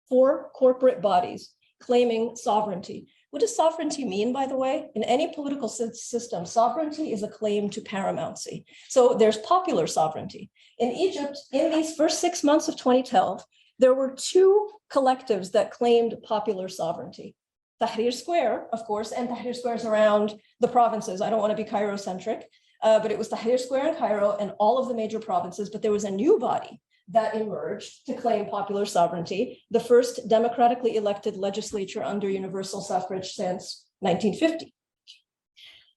4 corporate bodies claiming sovereignty. What does sovereignty mean, by the way? In any political system, sovereignty is a claim to paramountcy. So there's popular sovereignty. In Egypt, in these first 6 months of 2012, there were 2 collectives that claimed popular sovereignty. Tahrir Square, of course, and Tahrir Square is around the provinces. I don't want to be Cairo-centric, but it was Tahrir Square in Cairo and all of the major provinces, but there was a new body that emerged to claim popular sovereignty, the first democratically elected legislature under universal suffrage since 1950.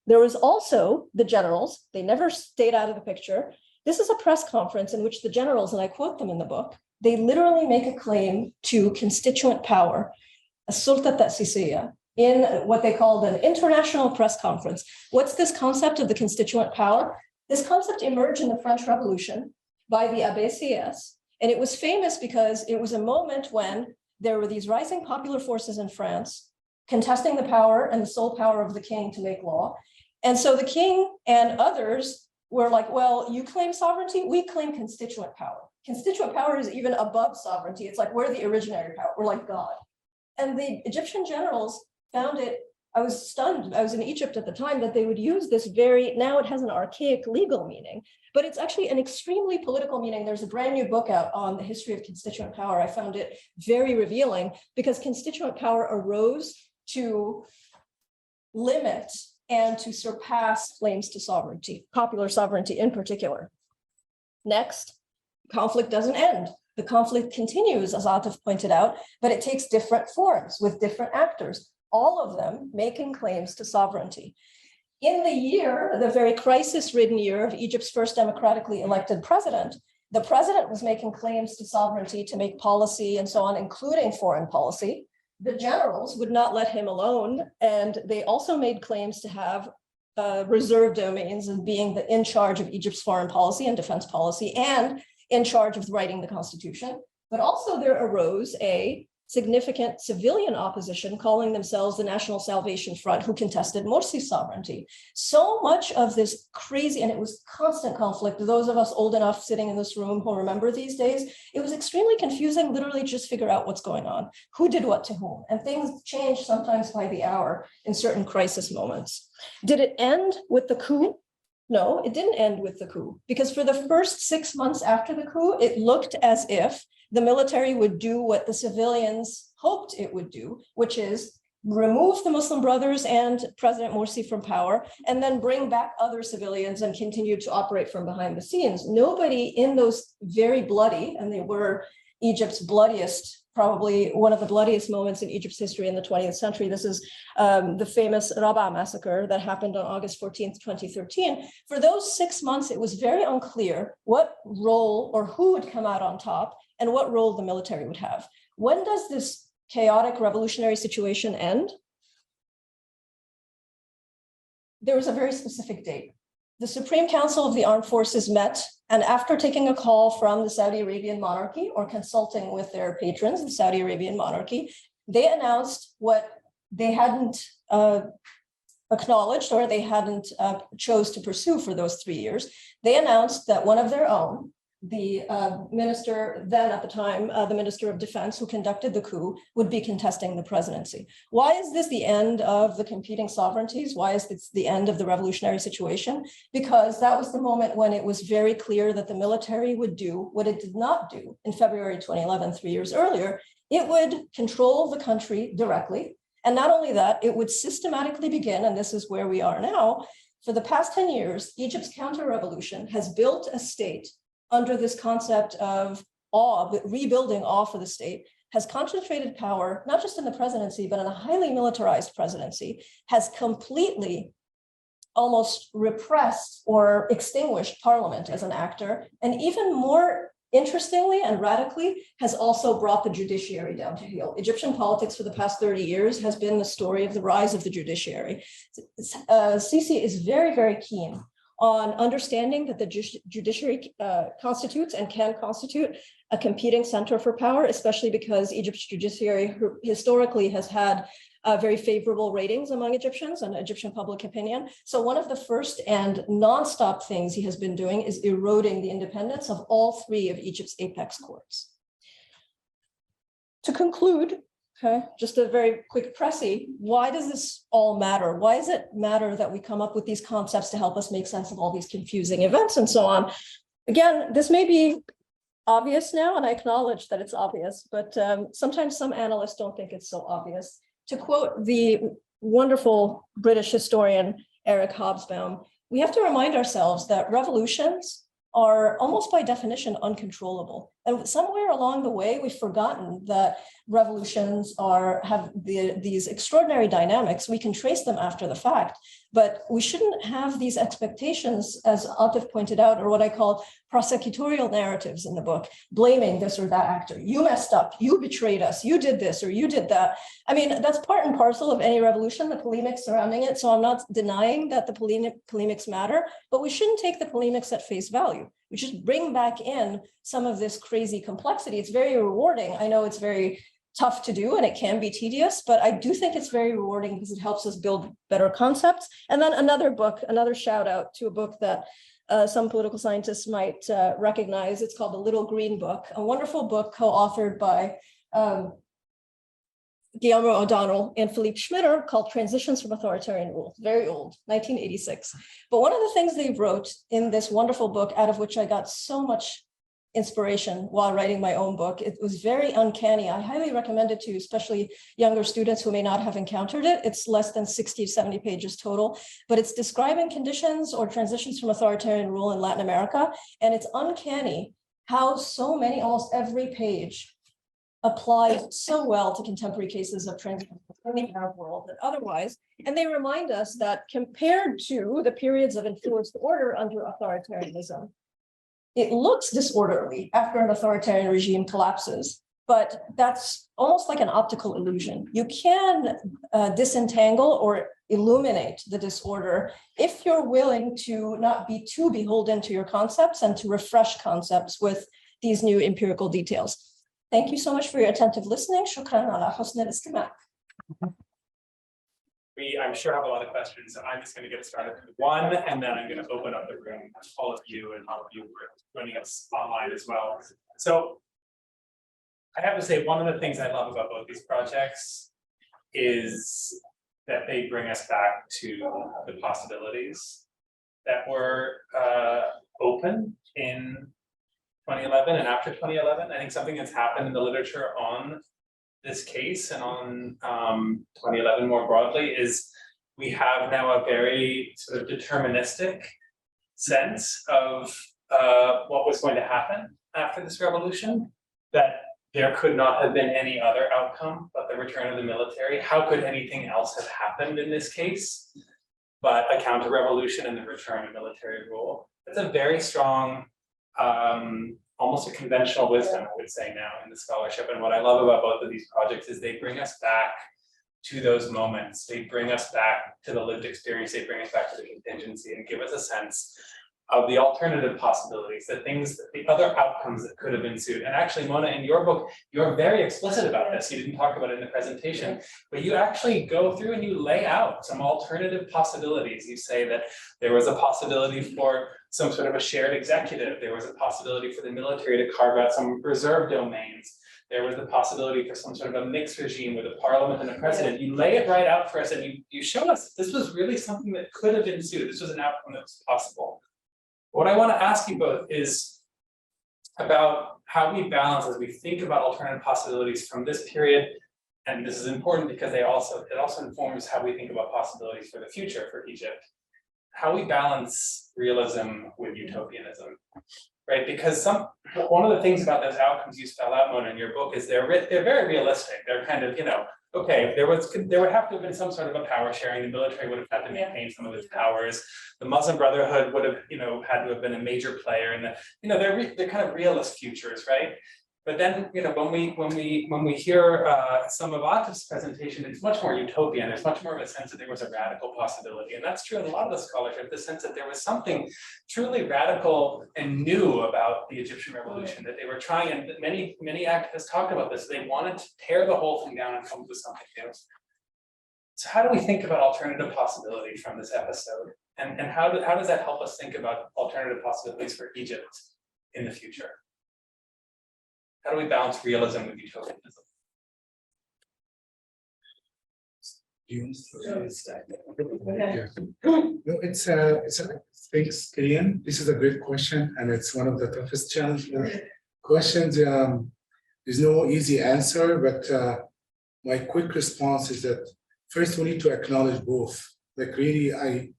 There was also the generals. They never stayed out of the picture. This is a press conference in which the generals, and I quote them in the book, they literally make a claim to constituent power, a sulta ta'sisiyya, in what they called an international press conference. What's this concept of the constituent power? This concept emerged in the French Revolution by the Abbé CS, and it was famous because it was a moment when there were these rising popular forces in France contesting the power and the sole power of the king to make law. And so the king and others were like, well, you claim sovereignty, we claim constituent power. Constituent power is even above sovereignty. It's like, we're the originary power, we're like God. And the Egyptian generals found it, I was stunned, I was in Egypt at the time, that they would use this very, now it has an archaic legal meaning, but it's actually an extremely political meaning. There's a brand new book out on the history of constituent power. I found it very revealing because constituent power arose to limit and to surpass claims to sovereignty, popular sovereignty in particular. Next, conflict doesn't end. The conflict continues, as Atef pointed out, but it takes different forms with different actors, all of them making claims to sovereignty. In the year, the very crisis-ridden year of Egypt's first democratically elected president, the president was making claims to sovereignty to make policy and so on, including foreign policy. The generals would not let him alone, and they also made claims to have reserve domains and being in charge of Egypt's foreign policy and defense policy and in charge of writing the constitution. But also there arose a significant civilian opposition calling themselves the National Salvation Front, who contested Morsi's sovereignty. So much of this crazy, and it was constant conflict. Those of us old enough sitting in this room who remember these days, it was extremely confusing, literally just figure out what's going on, who did what to whom, and things change sometimes by the hour in certain crisis moments. Did it end with the coup? No, it didn't end with the coup, because for the first 6 months after the coup, it looked as if the military would do what the civilians hoped it would do, which is remove the Muslim Brothers and President Morsi from power, and then bring back other civilians and continue to operate from behind the scenes. Nobody in those very bloody, and they were Egypt's bloodiest, probably one of the bloodiest moments in Egypt's history in the 20th century. This is the famous Rabaa massacre that happened on August 14th, 2013. For those 6 months, it was very unclear what role or who would come out on top and what role the military would have. When does this chaotic revolutionary situation end? There was a very specific date. The Supreme Council of the Armed Forces met, and after taking a call from the Saudi Arabian monarchy or consulting with their patrons, the Saudi Arabian monarchy, they announced what they hadn't acknowledged or they hadn't chose to pursue for those 3 years. They announced that one of their own, the minister, then at the time, the Minister of Defense who conducted the coup, would be contesting the presidency. Why is this the end of the competing sovereignties? Why is this the end of the revolutionary situation? Because that was the moment when it was very clear that the military would do what it did not do in February 2011, 3 years earlier. It would control the country directly. And not only that, it would systematically begin, and this is where we are now, for the past 10 years, Egypt's counter-revolution has built a state under this concept of awe, rebuilding awe for the state, has concentrated power, not just in the presidency, but in a highly militarized presidency, has completely almost repressed or extinguished parliament as an actor, and even more interestingly and radically, has also brought the judiciary down to heel. Egyptian politics for the past 30 years has been the story of the rise of the judiciary. Sisi is very, very keen on understanding that the judiciary constitutes and can constitute a competing center for power, especially because Egypt's judiciary historically has had very favorable ratings among Egyptians and Egyptian public opinion. So one of the first and nonstop things he has been doing is eroding the independence of all 3 of Egypt's apex courts. To conclude, okay, just a very quick précis, why does this all matter? Why does it matter that we come up with these concepts to help us make sense of all these confusing events and so on? Again, this may be obvious now, and I acknowledge that it's obvious, but sometimes some analysts don't think it's so obvious. To quote the wonderful British historian Eric Hobsbawm, we have to remind ourselves that revolutions are almost by definition uncontrollable. And somewhere along the way, we've forgotten that revolutions have these extraordinary dynamics. We can trace them after the fact, but we shouldn't have these expectations, as Atef pointed out, or what I call prosecutorial narratives in the book, blaming this or that actor. You messed up, you betrayed us, you did this or you did that. I mean, that's part and parcel of any revolution, the polemics surrounding it. So I'm not denying that the polemics matter, but we shouldn't take the polemics at face value. We should bring back in some of this crazy complexity. It's very rewarding. I know it's very tough to do and it can be tedious, but I do think it's very rewarding because it helps us build better concepts. And then another book, another shout out to a book that some political scientists might recognize. It's called The Little Green Book, a wonderful book co-authored by Guillermo O'Donnell and Philippe Schmitter called Transitions from Authoritarian Rule, very old, 1986. But one of the things they wrote in this wonderful book, out of which I got so much inspiration while writing my own book, it was very uncanny. I highly recommend it to especially younger students who may not have encountered it. It's less than 60 to 70 pages total, but it's describing conditions or transitions from authoritarian rule in Latin America. And it's uncanny how so many, almost every page applies so well to contemporary cases of transition in the Arab world that otherwise. And they remind us that compared to the periods of enforced order under authoritarianism, it looks disorderly after an authoritarian regime collapses, but that's almost like an optical illusion. You can disentangle or illuminate the disorder if you're willing to not be too beholden to your concepts and to refresh concepts with these new empirical details. Thank you so much for your attentive listening. Shukran ala husn al-istima'. We, I'm sure, have a lot of questions, so I'm just going to get started with one, and then I'm going to open up the room to all of you and all of you who are joining us online as well. So I have to say, one of the things I love about both these projects is that they bring us back to the possibilities that were open in 2011 and after 2011. I think something that's happened in the literature on this case and on 2011 more broadly is we have now a very sort of deterministic sense of what was going to happen after this revolution, that there could not have been any other outcome but the return of the military. How could anything else have happened in this case but a counter-revolution and the return of military rule? That's a very strong almost a conventional wisdom, I would say now in the scholarship. And what I love about both of these projects is they bring us back to those moments. They bring us back to the lived experience. They bring us back to the contingency and give us a sense of the alternative possibilities, the things, the other outcomes that could have ensued. And actually, Mona, in your book, you're very explicit about this. You didn't talk about it in the presentation, but you actually go through and you lay out some alternative possibilities. You say that there was a possibility for some sort of a shared executive. There was a possibility for the military to carve out some reserve domains. There was the possibility for some sort of a mixed regime with a parliament and a president. You lay it right out for us, and you show us this was really something that could have ensued. This was an outcome that was possible. What I want to ask you both is about how we balance as we think about alternative possibilities from this period, and this is important because it also informs how we think about possibilities for the future for Egypt. How we balance realism with utopianism, right? Because one of the things about those outcomes you spell out, Mona, in your book is they're very realistic. They're kind of, okay, there would have to have been some sort of a power sharing. The military would have had to maintain some of its powers. The Muslim Brotherhood would have, had to have been a major player, and they're kind of realist futures, right? But then, when we hear some of Atef's presentation, it's much more utopian. There's much more of a sense that there was a radical possibility, and that's true in a lot of the scholarship. The sense that there was something truly radical and new about the Egyptian revolution that they were trying, and many activists talked about this. They wanted to tear the whole thing down and come up with something new. So, how do we think about alternative possibilities from this episode, and how does that help us think about alternative possibilities for Egypt in the future? How do we balance realism with utopianism? Thanks, Killian. This is a great question, and it's one of the toughest questions. There's no easy answer, but my quick response is that first we need to acknowledge both. Like really, I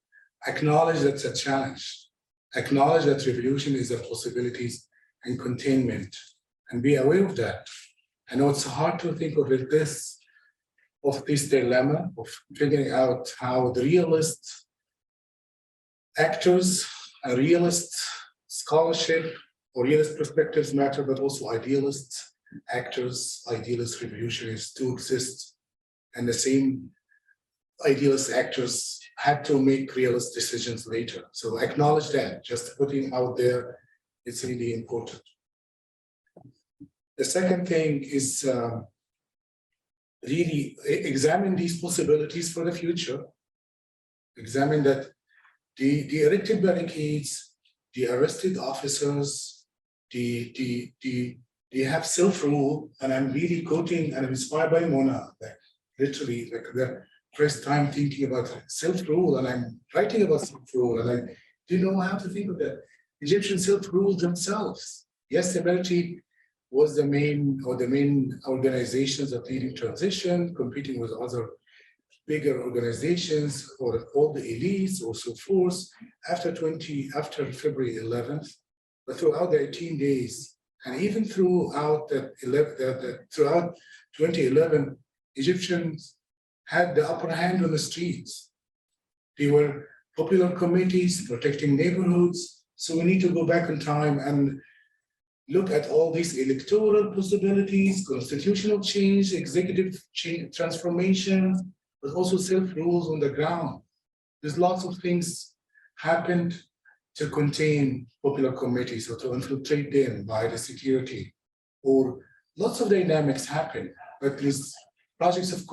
acknowledge that's a challenge. Acknowledge that revolution is a possibilities and containment, and be aware of that. I know it's hard to think of this dilemma of figuring out how the realist actors, a realist scholarship or realist perspectives matter, but also idealist actors, idealist revolutionists do exist, and the same idealist actors had to make realist decisions later. So acknowledge that, just putting out there, it's really important. The second thing is really examine these possibilities for the future, examine that the erected barricades, the arrested officers, they have self-rule, and I'm really quoting and I'm inspired by Mona, like literally like the first time thinking about self-rule, and I'm writing about self-rule, and I didn't know how to think of that. Egyptian self-rule themselves. Yes, the military was the main organizations that leading transition, competing with other bigger organizations or all the elites or so forth after February 11th, but throughout the 18 days, and even throughout throughout 2011, Egyptians had the upper hand on the streets. They were popular committees protecting neighborhoods. So we need to go back in time and look at all these electoral possibilities, constitutional change, executive change, transformation, but also self-rules on the ground. There's lots of things happened to contain popular committees or to infiltrate them by the security, or lots of dynamics happen, but there's projects of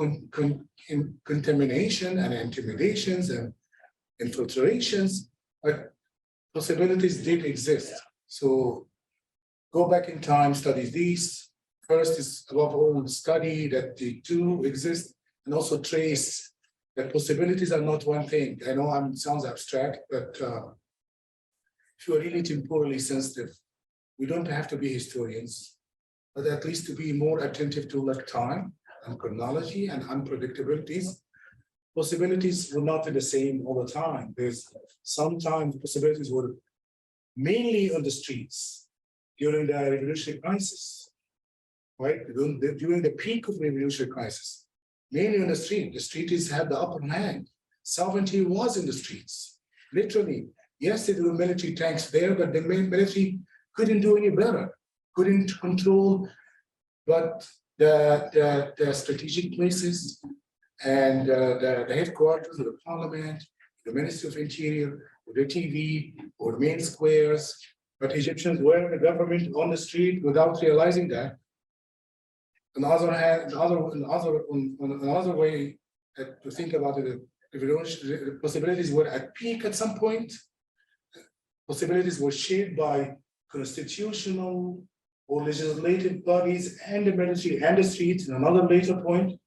contamination and intimidations and infiltrations, but possibilities did exist. So go back in time, study these. First is above all study that the two exist, and also trace that possibilities are not one thing. I know it sounds abstract, but if you are really temporally sensitive, we don't have to be historians, but at least to be more attentive to like time and chronology and unpredictabilities. Possibilities will not be the same all the time. There's sometimes possibilities were mainly on the streets during the revolutionary crisis, right? During the peak of the revolutionary crisis, mainly on the street. The streets had the upper hand. Sovereignty was in the streets, literally. Yes, there were military tanks there, but the military couldn't do any better, couldn't control, but the strategic places and the headquarters of the parliament, the Ministry of Interior, or the TV, or main squares. But Egyptians were in the government on the street without realizing that. On the other hand, another way to think about it, the possibilities were at peak at some point. Possibilities were shaped by constitutional or legislative bodies and the military and the streets in another later point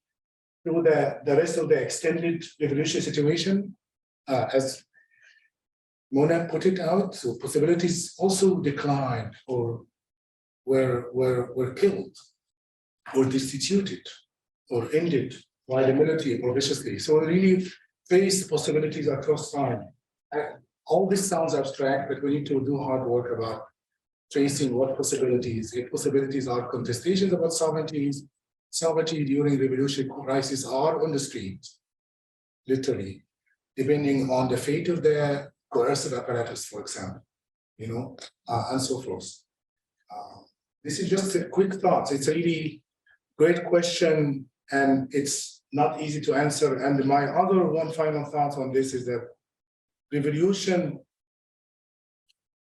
through the rest of the extended revolutionary situation, as Mona put it out. So possibilities also declined or were killed or destituted or ended by the military or viciously. So we really face possibilities across time. All this sounds abstract, but we need to do hard work about tracing what possibilities. If possibilities are contestations about sovereignties, sovereignty during revolutionary crisis are on the street, literally, depending on the fate of the coercive apparatus, for example, and so forth. This is just a quick thought. It's a really great question, and it's not easy to answer. And my other one final thought on this is that revolution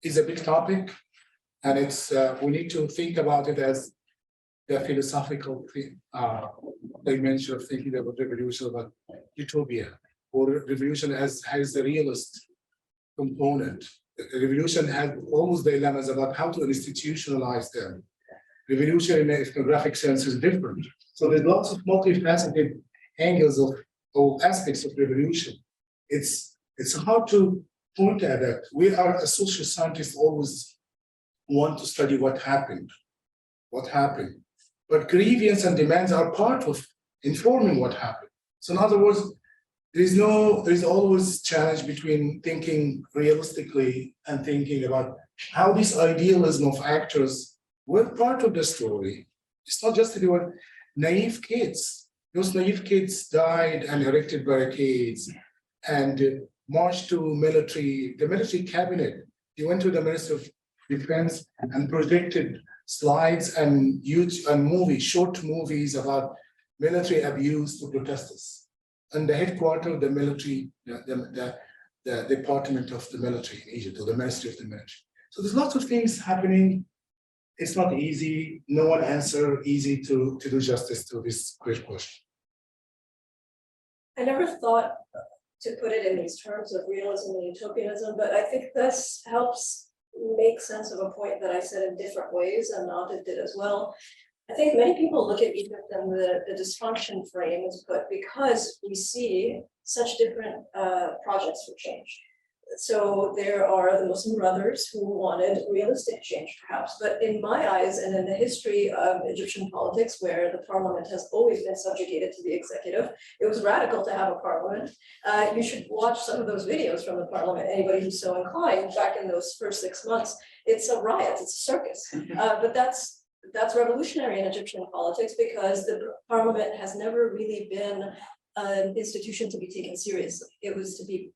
is a big topic, and it's we need to think about it as the philosophical dimension of thinking about revolution, about utopia, or revolution as a realist component. Revolution has almost dilemmas about how to institutionalize them. Revolution in an ethnographic sense is different. So there's lots of multifaceted angles of aspects of revolution. It's hard to point at that. We are, as social scientists, always want to study what happened. But grievance and demands are part of informing what happened. So in other words, there's always challenge between thinking realistically and thinking about how this idealism of actors were part of the story. It's not just that they were naive kids. Those naive kids died and erected barricades and marched to the military cabinet. They went to the Ministry of Defense and projected slides and short movies about military abuse to protesters. And the headquarters of the military, the department of the military in Egypt, or the Ministry of the Military. So there's lots of things happening it's not easy, no one answer easy to do justice to this great question. I never thought to put it in these terms of realism and utopianism, but I think this helps make sense of a point that I said in different ways, and Atef did as well. I think many people look at Egypt and the dysfunction frame is put because we see such different projects for change. So there are the Muslim Brothers who wanted realistic change, perhaps, but in my eyes and in the history of Egyptian politics, where the parliament has always been subjugated to the executive, it was radical to have a parliament. You should watch some of those videos from the parliament, anybody who's so inclined, back in those first 6 months. It's a riot, it's a circus, but that's revolutionary in Egyptian politics because the parliament has never really been an institution to be taken seriously. It was to be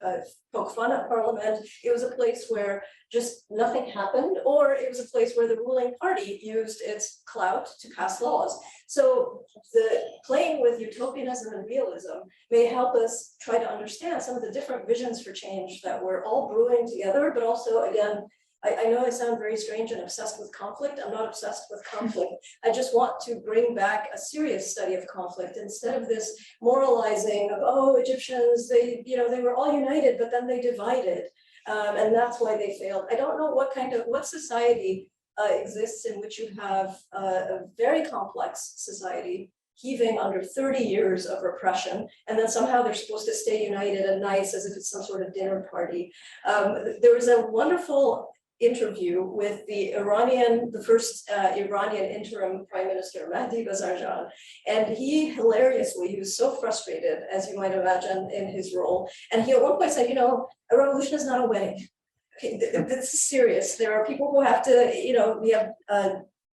poke fun at parliament. It was a place where just nothing happened, or it was a place where the ruling party used its clout to pass laws. So the playing with utopianism and realism may help us try to understand some of the different visions for change that we're all brewing together, but also, again, I know I sound very strange and obsessed with conflict. I'm not obsessed with conflict. I just want to bring back a serious study of conflict instead of this moralizing of, oh, Egyptians, they were all united, but then they divided. And that's why they failed. I don't know what society exists in which you have a very complex society heaving under 30 years of repression, and then somehow they're supposed to stay united and nice as if it's some sort of dinner party. There was a wonderful interview with the first Iranian interim prime minister, Mahdi Bazarjan. And he was so frustrated, as you might imagine, in his role. And he at one point said, a revolution is not a wedding. Okay, this is serious. There are people who have to,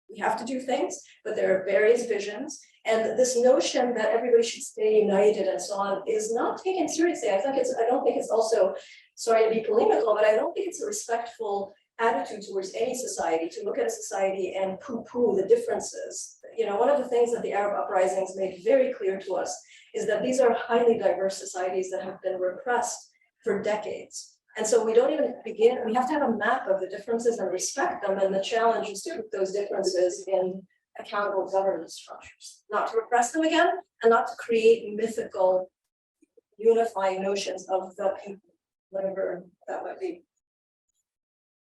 we have to do things, but there are various visions. And this notion that everybody should stay united and so on is not taken seriously. I don't think it's also, sorry to be polemical, but I don't think it's a respectful attitude towards any society to look at a society and poo-poo the differences. One of the things that the Arab uprisings made very clear to us is that these are highly diverse societies that have been repressed for decades. And so we don't even begin, we have to have a map of the differences and respect them, and the challenge is to put those differences in accountable governance structures, not to repress them again, and not to create mythical unifying notions of the people, whatever that might be.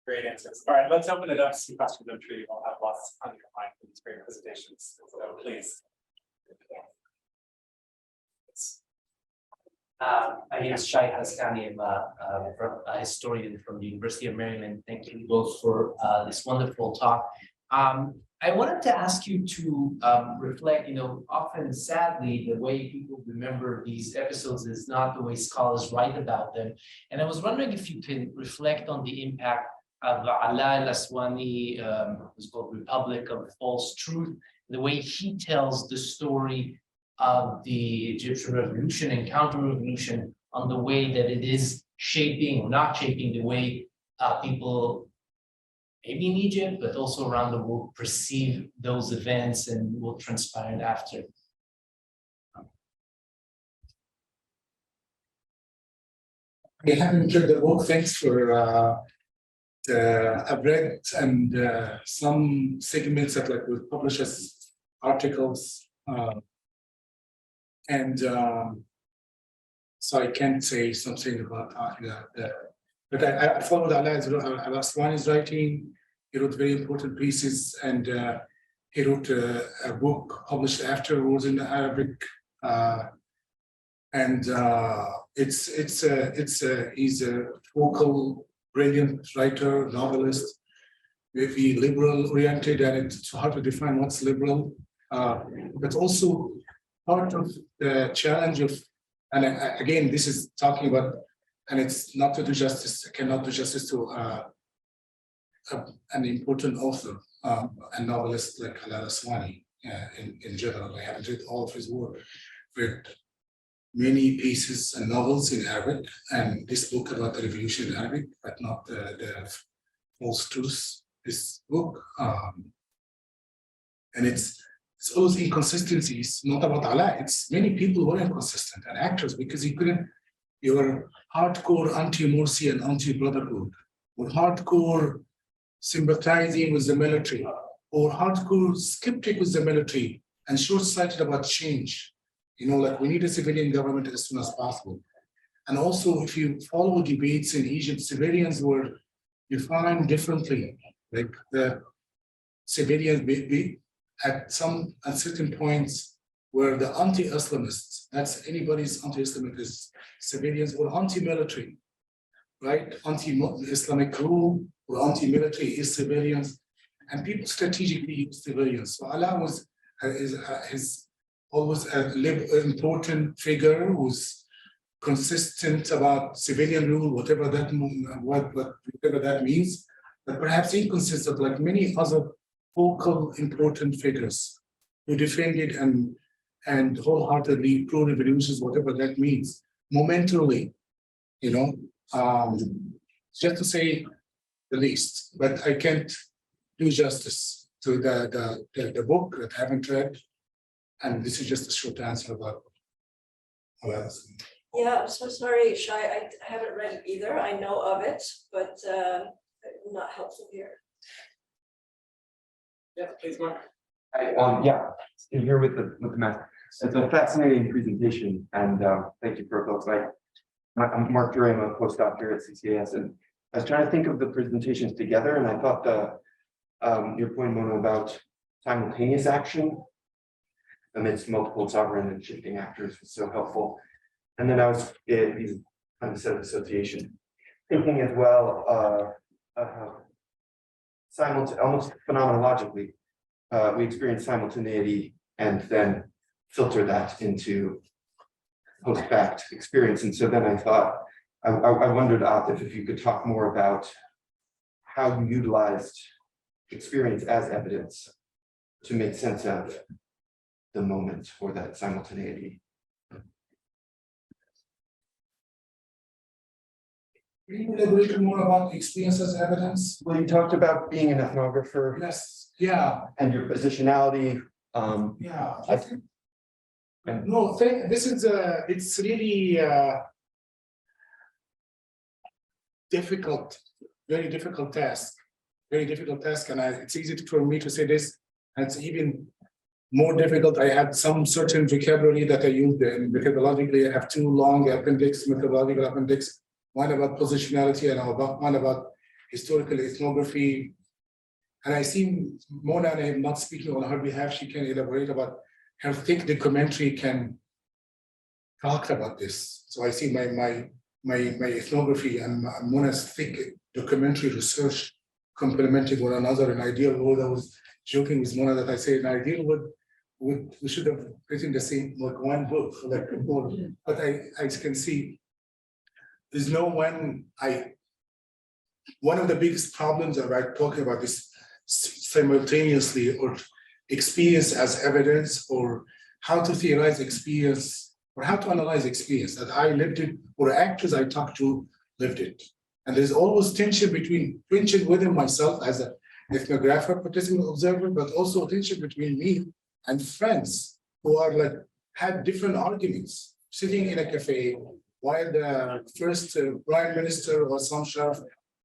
Great answers. All right, let's open it up to some questions. I'm sure you all have lots on your mind for these great presentations. So please. My name is Shai Haskani. I'm a historian from the University of Maryland. Thank you both for this wonderful talk. I wanted to ask you to reflect, often sadly, the way people remember these episodes is not the way scholars write about them. And I was wondering if you can reflect on the impact of Ala al-Aswani, who's called Republic of False Truth, the way he tells the story of the Egyptian Revolution and Counterrevolution on the way that it is shaping or not shaping the way people, maybe in Egypt, but also around the world, perceive those events and what transpired after. I haven't read the book. Thanks for I've read and some segments that we publish as articles, so I can't say something about that. But I followed Al-Aswani's writing. He wrote very important pieces, and he wrote a book published afterwards in Arabic. He's a vocal, brilliant writer, novelist, very liberal oriented, and it's hard to define what's liberal. But also part of the challenge of, and again, this is talking about, and it's not to do justice, cannot do justice to an important author, a novelist like Al-Aswani in general. I haven't read all of his work, read many pieces and novels in Arabic, and this book about the revolution in Arabic, but not the false truths, this book. And it's always inconsistencies, not about Allah. It's many people were inconsistent and actors because you're hardcore anti-Morsi and anti-Brotherhood, or hardcore sympathizing with the military, or hardcore skeptic with the military and short-sighted about change. Like we need a civilian government as soon as possible. And also, if you follow debates in Egypt, civilians were defined differently. Like the civilians at certain points were the anti-Islamists. That's anybody's anti-Islamist civilians or anti-military, right? Anti-Islamic rule or anti-military is civilians, and people strategically use civilians. So Allah is always an important figure who's consistent about civilian rule, whatever that means, but perhaps inconsistent, like many other vocal important figures who defended and wholeheartedly pro-revolutions, whatever that means, momentarily, just to say the least. But I can't do justice to the book that I haven't read, and this is just a short answer about this. Yeah, I'm so sorry, Shai. I haven't read it either. I know of it, but not helpful here. Yeah, please, Mark. Still here with the math. It's a fascinating presentation, and thank you for folks. I'm Mark Duray, I'm a postdoc here at CCAS, and I was trying to think of the presentations together, and I thought your point, Mona, about simultaneous action amidst multiple sovereign and shifting actors was so helpful. And then I was these kind of set of association, thinking as well almost phenomenologically, we experience simultaneity and then filter that into post-fact experience. And so then I thought, I wondered, Atef, if you could talk more about how you utilized experience as evidence to make sense of the moment or that simultaneity. Can you elaborate more about experience as evidence? Well, you talked about being an ethnographer. Yes, yeah. And your positionality. Yeah. And No, this is it's really difficult, very difficult task, and it's easy for me to say this, and it's even more difficult. I had some certain vocabulary that I used, and methodologically I have two long methodological appendix, one about positionality and one about historical ethnography. And I see Mona, and I'm not speaking on her behalf, she can elaborate about her thick documentary can talk about this. So I see my ethnography and Mona's thick documentary research complementing one another. An ideal world, I was joking with Mona that I say an ideal world, we should have written the same, like one book, like a book. But I can see there's no one of the biggest problems about talking about this simultaneously or experience as evidence, or how to theorize experience, or how to analyze experience that I lived it, or actors I talked to lived it. And there's always tension within myself as an ethnographer, participant, observer, but also tension between me and friends who are had different arguments, sitting in a cafe while the first prime minister or some sharaf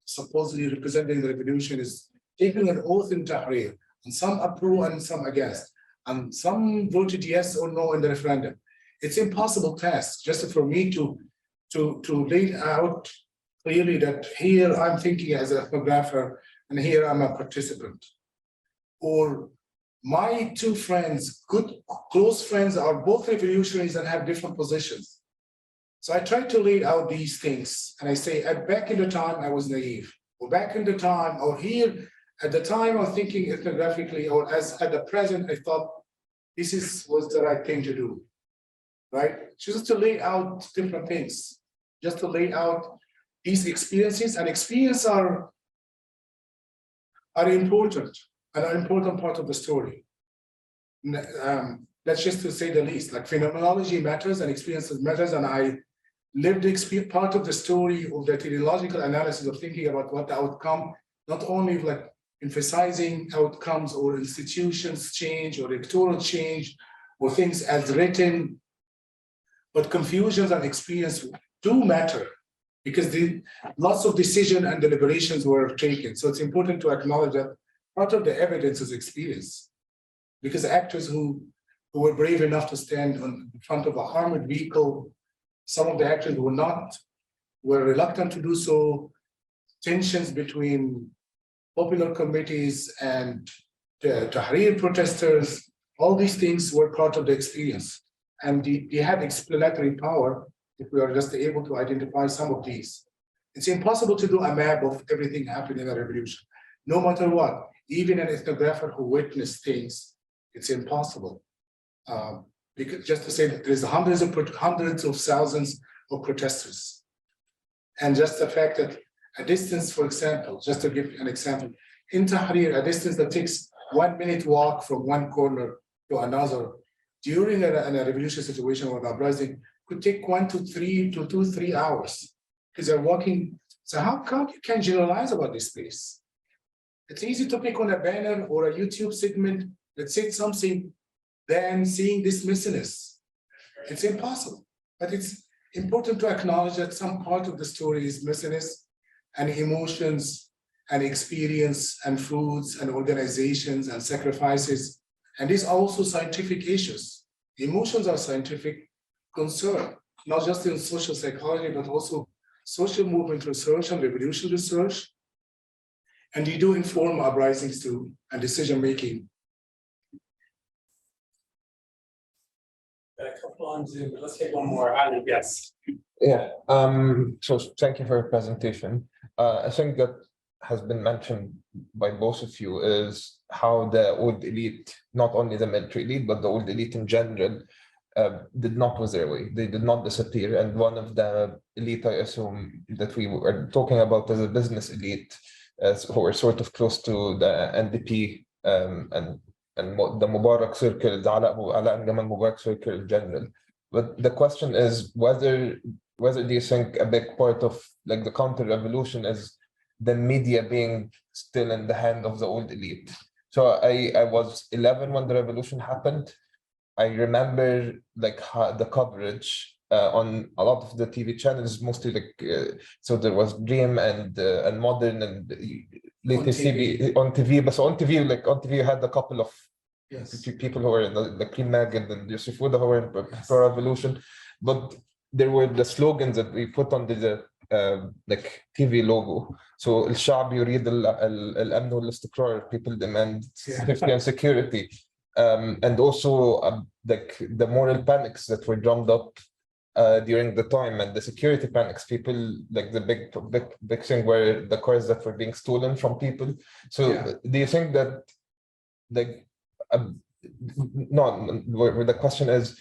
supposedly representing the revolution is taking an oath in Tahrir, and some approve and some against, and some voted yes or no in the referendum. It's impossible task just for me to lay out clearly that here I'm thinking as an ethnographer and here I'm a participant. Or my two friends, close friends, are both revolutionaries and have different positions. So I try to lay out these things, and I say, back in the time I was naive, or back in the time, or here, at the time of thinking ethnographically, or as at the present, I thought this was the right thing to do, right? Just to lay out different things, just to lay out these experiences, and experiences are important, and an important part of the story. That's just to say the least. Like phenomenology matters and experiences matters, and I lived part of the story of the teleological analysis of thinking about what the outcome, not only like emphasizing outcomes or institutions change or electoral change or things as written, but confusions and experience do matter because lots of decision and deliberations were taken. So it's important to acknowledge that part of the evidence is experience. Because actors who were brave enough to stand in front of a armored vehicle, some of the actors were reluctant to do so. Tensions between popular committees and the Tahrir protesters, all these things were part of the experience. And they had explanatory power if we are just able to identify some of these. It's impossible to do a map of everything happening in a revolution, no matter what. Even an ethnographer who witnessed things, it's impossible. Because just to say that there's hundreds of thousands of protesters. And just the fact that a distance, for example, just to give an example, in Tahrir, a distance that takes 1 minute walk from one corner to another, during a revolution situation or an uprising, could take 1 to 3 hours, because they're walking. So how come you can generalize about this place? It's easy to pick on a banner or a YouTube segment that said something, than seeing this messiness. It's impossible, but it's important to acknowledge that some part of the story is messiness and emotions and experience and foods and organizations and sacrifices. And these are also scientific issues. Emotions are scientific concern, not just in social psychology, but also social movement research and revolution research. And they do inform uprisings too and decision-making. A couple on Zoom, but let's take one more. Ali, yes. Yeah, so thank you for your presentation. I think that has been mentioned by both of you is how the old elite, not only the military elite, but the old elite in general, did not wither their way. They did not disappear. And one of the elite, I assume, that we were talking about as a business elite, who were sort of close to the NDP and the Mubarak circle, the Ala and Gamal Mubarak circle in general. But the question is whether do you think a big part of like the counter-revolution is the media being still in the hand of the old elite? So I was 11 when the revolution happened. I remember like the coverage on a lot of the TV channels, mostly like so there was Dream and Modern and latest TV on TV, but so on TV, like on TV you had a couple of people who were in the Cream Mag and Yusuf Huda who were in pro-revolution, but there were the slogans that we put on the like TV logo. So الشعب يريد الأمن والاستقرار, people demand safety and security, and also like the moral panics that were drummed up during the time, and the security panics, people like the big thing were the cars that were being stolen from people. So do you think that like the question is,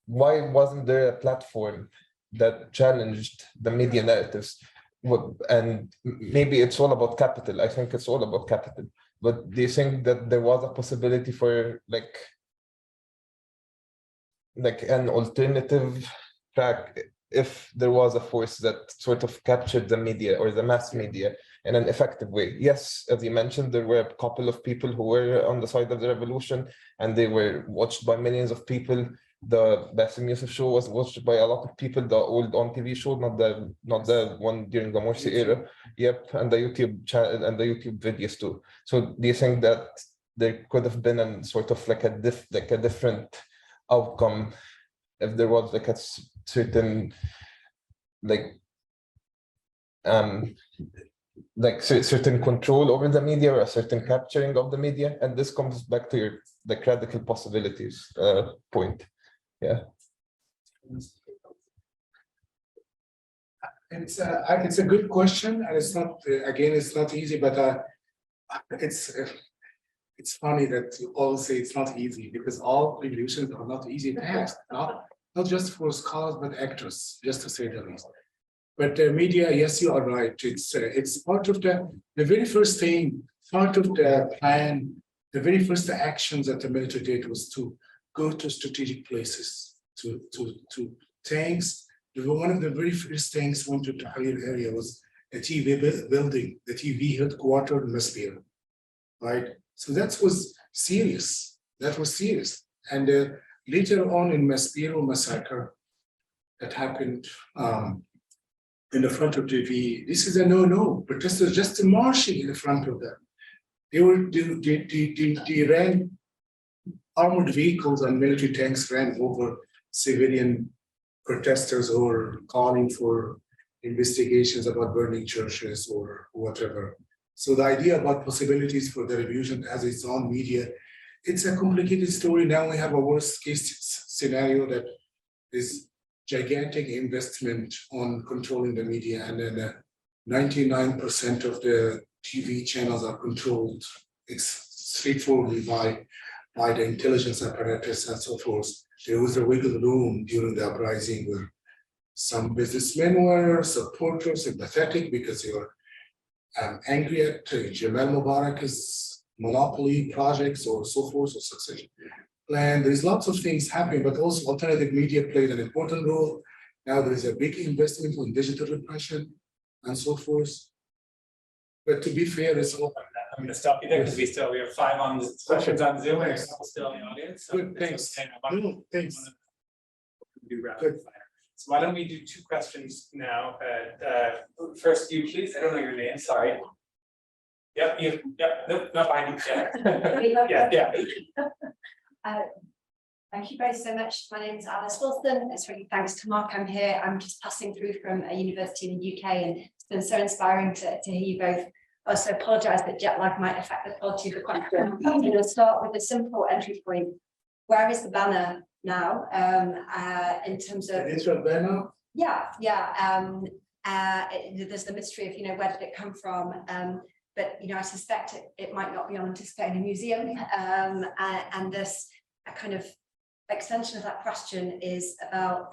why wasn't there a platform that challenged the media narratives? And maybe it's all about capital. I think it's all about capital. But do you think that there was a possibility for like an alternative track if there was a force that sort of captured the media or the mass media in an effective way? Yes, as you mentioned, there were a couple of people who were on the side of the revolution and they were watched by millions of people. The Bassem Youssef show was watched by a lot of people, the old on TV show, not the one during the Morsi era. Yep, and the YouTube channel and the YouTube videos too. So do you think that there could have been a sort of like a different outcome if there was like a certain certain control over the media or a certain capturing of the media? And this comes back to your radical possibilities point. Yeah, it's a good question, and it's not it's not easy, but it's funny that you all say it's not easy, because all revolutions are not easy tasks, not just for scholars but actors, just to say the least. But media, yes, you are right. It's part of the very first thing, part of the plan. The very first actions that the military did was to go to strategic places, to tanks. One of the very first things went to the Tahrir area was a TV building, the TV headquarters in Maspero, right? So that was serious. That was serious. And later on in Maspero massacre that happened in the front of TV, this is a no-no. Protesters just marching in the front of them. they ran armored vehicles and military tanks ran over civilian protesters who were calling for investigations about burning churches or whatever. So the idea about possibilities for the revolution as its own media, it's a complicated story. Now we have a worst case scenario that is gigantic investment on controlling the media, and then 99% of the TV channels are controlled straightforwardly by the intelligence apparatus and so forth. There was a wiggle room during the uprising where some businessmen were supporters, sympathetic because they were angry at Jamal Mubarak's monopoly projects or so forth or succession plan. There's lots of things happening, but also alternative media played an important role. Now there is a big investment on digital repression and so forth. But to be fair, it's all. I'm going to stop you there because we have 5 questions on Zoom and there's still in the audience. So Good, thanks. No, thanks. Good. So why don't we do 2 questions now? First, you please. I don't know your name. Sorry. Yep. You. Yep. Nope. Not behind you. Yeah. Thank you both so much. My name is Alice Wilson. It's really thanks to Mark. I'm here. I'm just passing through from a university in the UK, and it's been so inspiring to hear you both. I also apologise that jet lag might affect the quality of the question. I'm going to start with a simple entry point. Where is the banner now? In terms of The Israel banner? There's the mystery of where did it come from? But I suspect it might not be on display in a museum. And this kind of extension of that question is about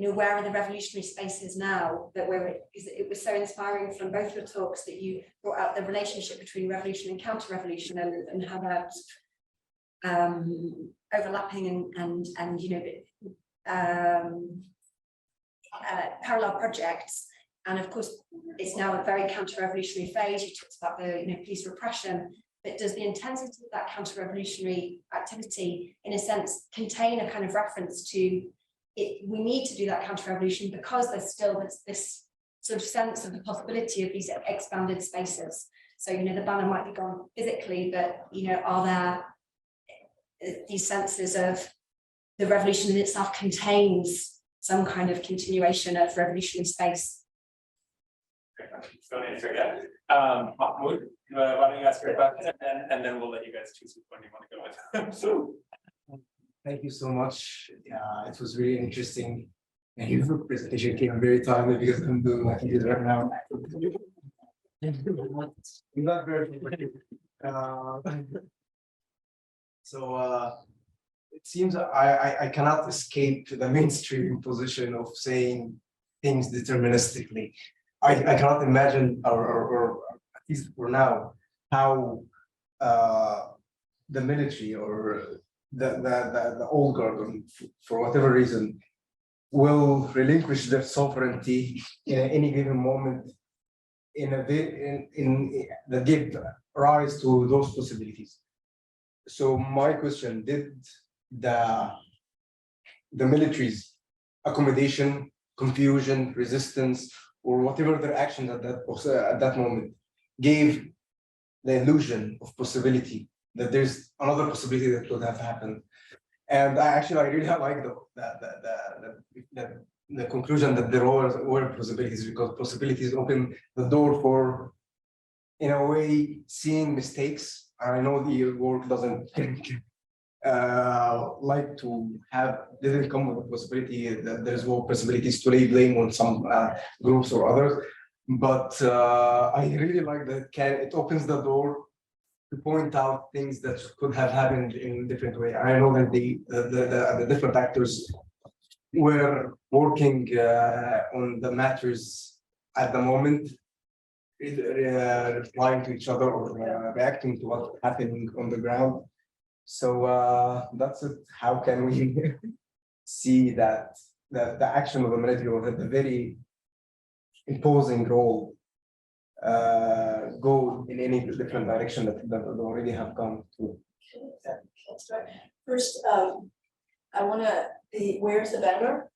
where are the revolutionary spaces now that it was so inspiring from both your talks that you brought out the relationship between revolution and counter-revolution and how that overlapping and parallel projects. And of course, it's now a very counter-revolutionary phase. You talked about the police repression, but does the intensity of that counter-revolutionary activity, in a sense, contain a kind of reference to it? We need to do that counter-revolution because there's still this sort of sense of the possibility of these expanded spaces. So the banner might be gone physically, but are there these senses of the revolution in itself contains some kind of continuation of revolutionary space? Don't answer yet. Mahmoud, why don't you ask your question and then we'll let you guys choose which one you want to go with. So, thank you so much. It was really interesting. And your presentation came very timely because I'm doing my thesis right now. Not very it seems I cannot escape the mainstream position of saying things deterministically. I cannot imagine, or at least for now, how the military or the old guard, for whatever reason, will relinquish their sovereignty in any given moment that give rise to those possibilities. So my question: did the military's accommodation, confusion, resistance, or whatever their actions at that moment gave the illusion of possibility that there's another possibility that could have happened? And I really like the conclusion that there were possibilities, because possibilities open the door for, in a way, seeing mistakes. I know the work doesn't like to didn't come with the possibility that there's more possibilities to lay blame on some groups or others, but I really like that it opens the door to point out things that could have happened in a different way. I know that the different actors were working on the matters at the moment, either replying to each other or reacting to what's happening on the ground. So that's it. How can we see that the action of the military, or the very imposing role, go in any different direction that already have gone to? That's right. First, I want to. Where's the banner?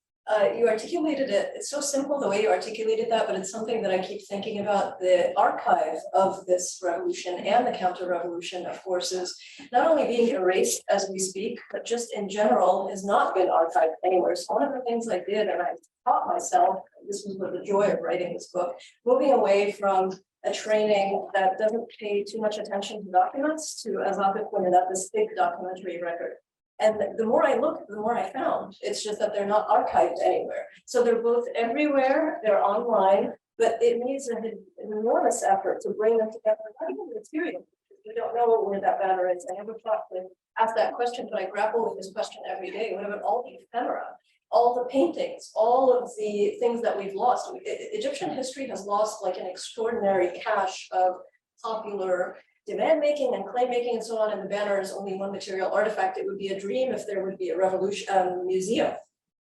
You articulated it, it's so simple the way you articulated that, but it's something that I keep thinking about. The archive of this revolution and the counter-revolution, of course, is not only being erased as we speak, but just in general has not been archived anywhere. So one of the things I did, and I taught myself, this was the joy of writing this book, moving away from a training that doesn't pay too much attention to documents to, as Atef pointed out, this big documentary record. And the more I looked, the more I found. It's just that they're not archived anywhere. So they're both everywhere, they're online, but it needs an enormous effort to bring them together, not even the material. We don't know where that banner is. I never thought to ask that question, but I grapple with this question every day. What about all the ephemera, all the paintings, all of the things that we've lost? Egyptian history has lost like an extraordinary cache of popular demand making and claim making and so on, and the banner is only one material artifact. It would be a dream if there would be a revolution museum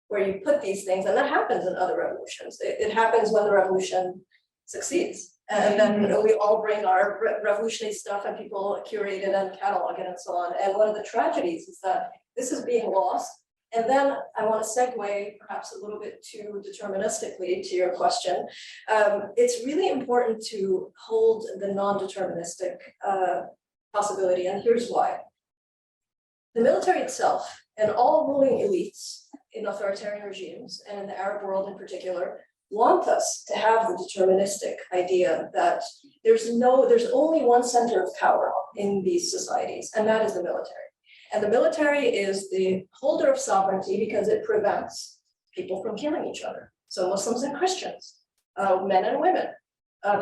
where you put these things, and that happens in other revolutions. It happens when the revolution succeeds, and then we all bring our revolutionary stuff and people curate it and catalog it and so on. And one of the tragedies is that this is being lost. And then I want to segue perhaps a little bit too deterministically to your question. It's really important to hold the non-deterministic possibility, and here's why. The military itself and all ruling elites in authoritarian regimes and in the Arab world in particular want us to have the deterministic idea that there's only one center of power in these societies, and that is the military. And the military is the holder of sovereignty because it prevents people from killing each other. So Muslims and Christians, men and women,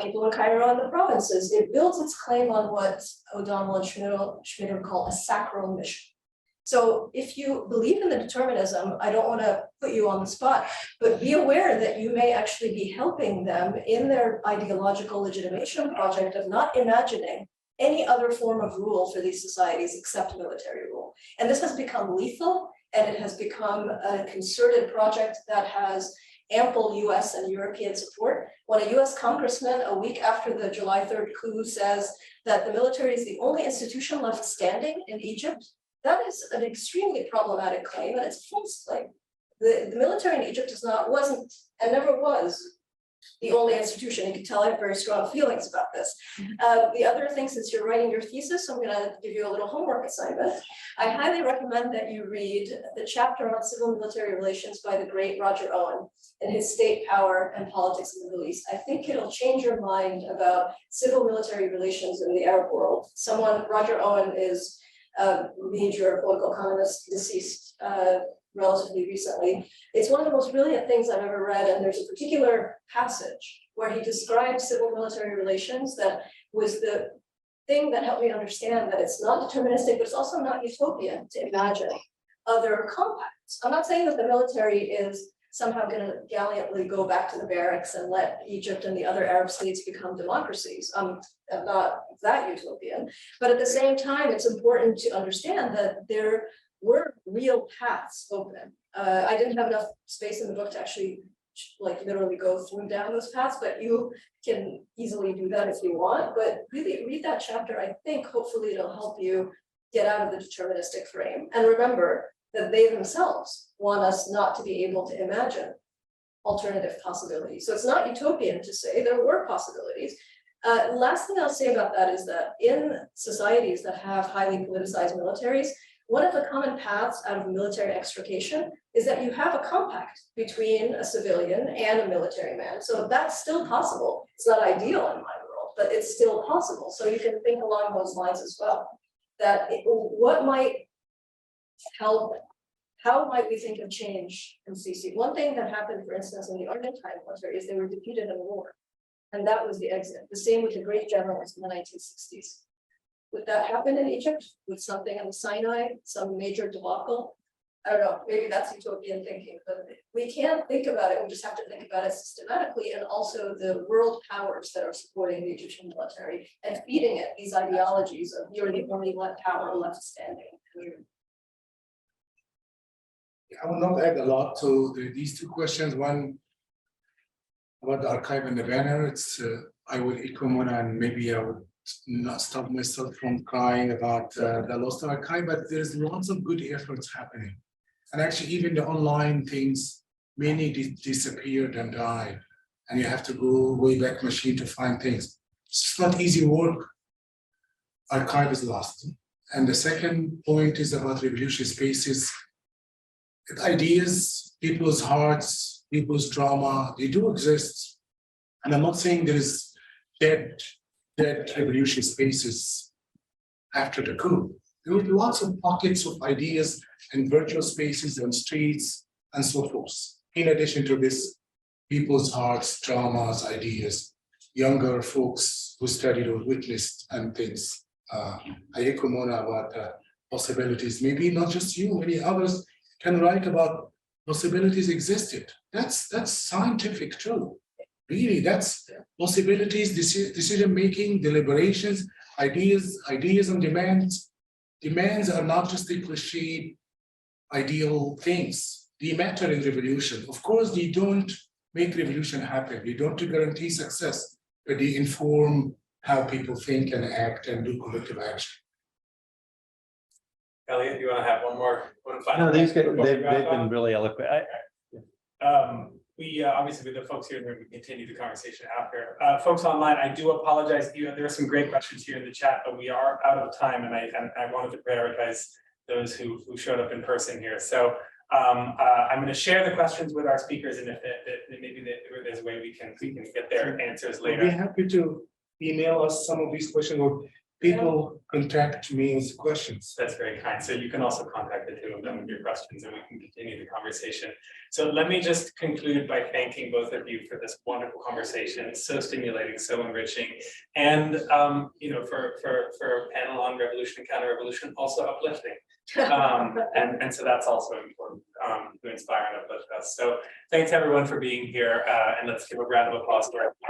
people in Cairo and the provinces, it builds its claim on what O'Donnell and Schmitter call a sacral mission. So if you believe in the determinism, I don't want to put you on the spot, but be aware that you may actually be helping them in their ideological legitimation project of not imagining any other form of rule for these societies except military rule. And this has become lethal, and it has become a concerted project that has ample US and European support. When a US congressman a week after the July 3rd coup says that the military is the only institution left standing in Egypt, that is an extremely problematic claim, and it's a false claim. The military in Egypt wasn't and never was the only institution. You can tell I have very strong feelings about this. The other thing, since you're writing your thesis, I'm going to give you a little homework assignment. I highly recommend that you read the chapter on civil-military relations by the great Roger Owen in his State, Power, and Politics in the Middle East. I think it'll change your mind about civil-military relations in the Arab world. Roger Owen is a major political economist, deceased relatively recently. It's one of the most brilliant things I've ever read, and there's a particular passage where he describes civil-military relations that was the thing that helped me understand that it's not deterministic, but it's also not utopian to imagine other compacts. I'm not saying that the military is somehow going to gallantly go back to the barracks and let Egypt and the other Arab states become democracies. I'm not that utopian, but at the same time, it's important to understand that there were real paths open. I didn't have enough space in the book to actually literally go through down those paths, but you can easily do that if you want. But really read that chapter. I think hopefully it'll help you get out of the deterministic frame. And remember that they themselves want us not to be able to imagine alternative possibilities. So it's not utopian to say there were possibilities. Last thing I'll say about that is that in societies that have highly politicized militaries, one of the common paths out of military extrication is that you have a compact between a civilian and a military man. So that's still possible. It's not ideal in my world, but it's still possible. So you can think along those lines as well. What might help, how might we think of change in CC? One thing that happened, for instance, in the Argentine military is they were defeated in a war. And that was the exit. The same with the great generals in the 1960s. Would that happen in Egypt? With something on the Sinai, some major debacle? I don't know, maybe that's utopian thinking, but we can't think about it. We just have to think about it systematically, and also the world powers that are supporting the Egyptian military and feeding it these ideologies of you're the only power left standing. I will not add a lot to these two questions. One about the archive and the banner. I will echo Mona, and maybe I would not stop myself from crying about the lost archive, but there's lots of good efforts happening. And actually, even the online things many disappeared and died, and you have to go way back machine to find things. It's not easy work. Archive is lost. And the second point is about revolutionary spaces. Ideas, people's hearts, people's drama, they do exist. And I'm not saying there is dead revolutionary spaces after the coup. There were lots of pockets of ideas and virtual spaces and streets and so forth. In addition to this, people's hearts, dramas, ideas, younger folks who studied or witnessed and things. I echo Mona about possibilities. Maybe not just you, many others can write about possibilities existed. That's scientific too. Really, that's possibilities, decision-making, deliberations, ideas and demands. Demands are not just the cliche ideal things. They matter in revolution. Of course, they don't make revolution happen. They don't guarantee success, but they inform how people think and act and do collective action. Elliot, you want to have one final? No, these guys, before we they've wrap been up? really eloquent. We obviously, with the folks here in the room, we continue the conversation after. Folks online, I do apologize. There are some great questions here in the chat, but we are out of time, and I wanted to prioritize those who showed up in person here. So I'm going to share the questions with our speakers, and if maybe there's a way we can get their answers I'd later. be happy to email us some of these questions, or people contact me with questions. That's very kind. So you can also contact the two of them with your questions, and we can continue the conversation. So let me just conclude by thanking both of you for this wonderful conversation. It's so stimulating, so enriching, and for a panel on revolution and counter-revolution, also uplifting. And so that's also important to inspire and uplift us. So thanks everyone for being here, and let's give a round of applause to our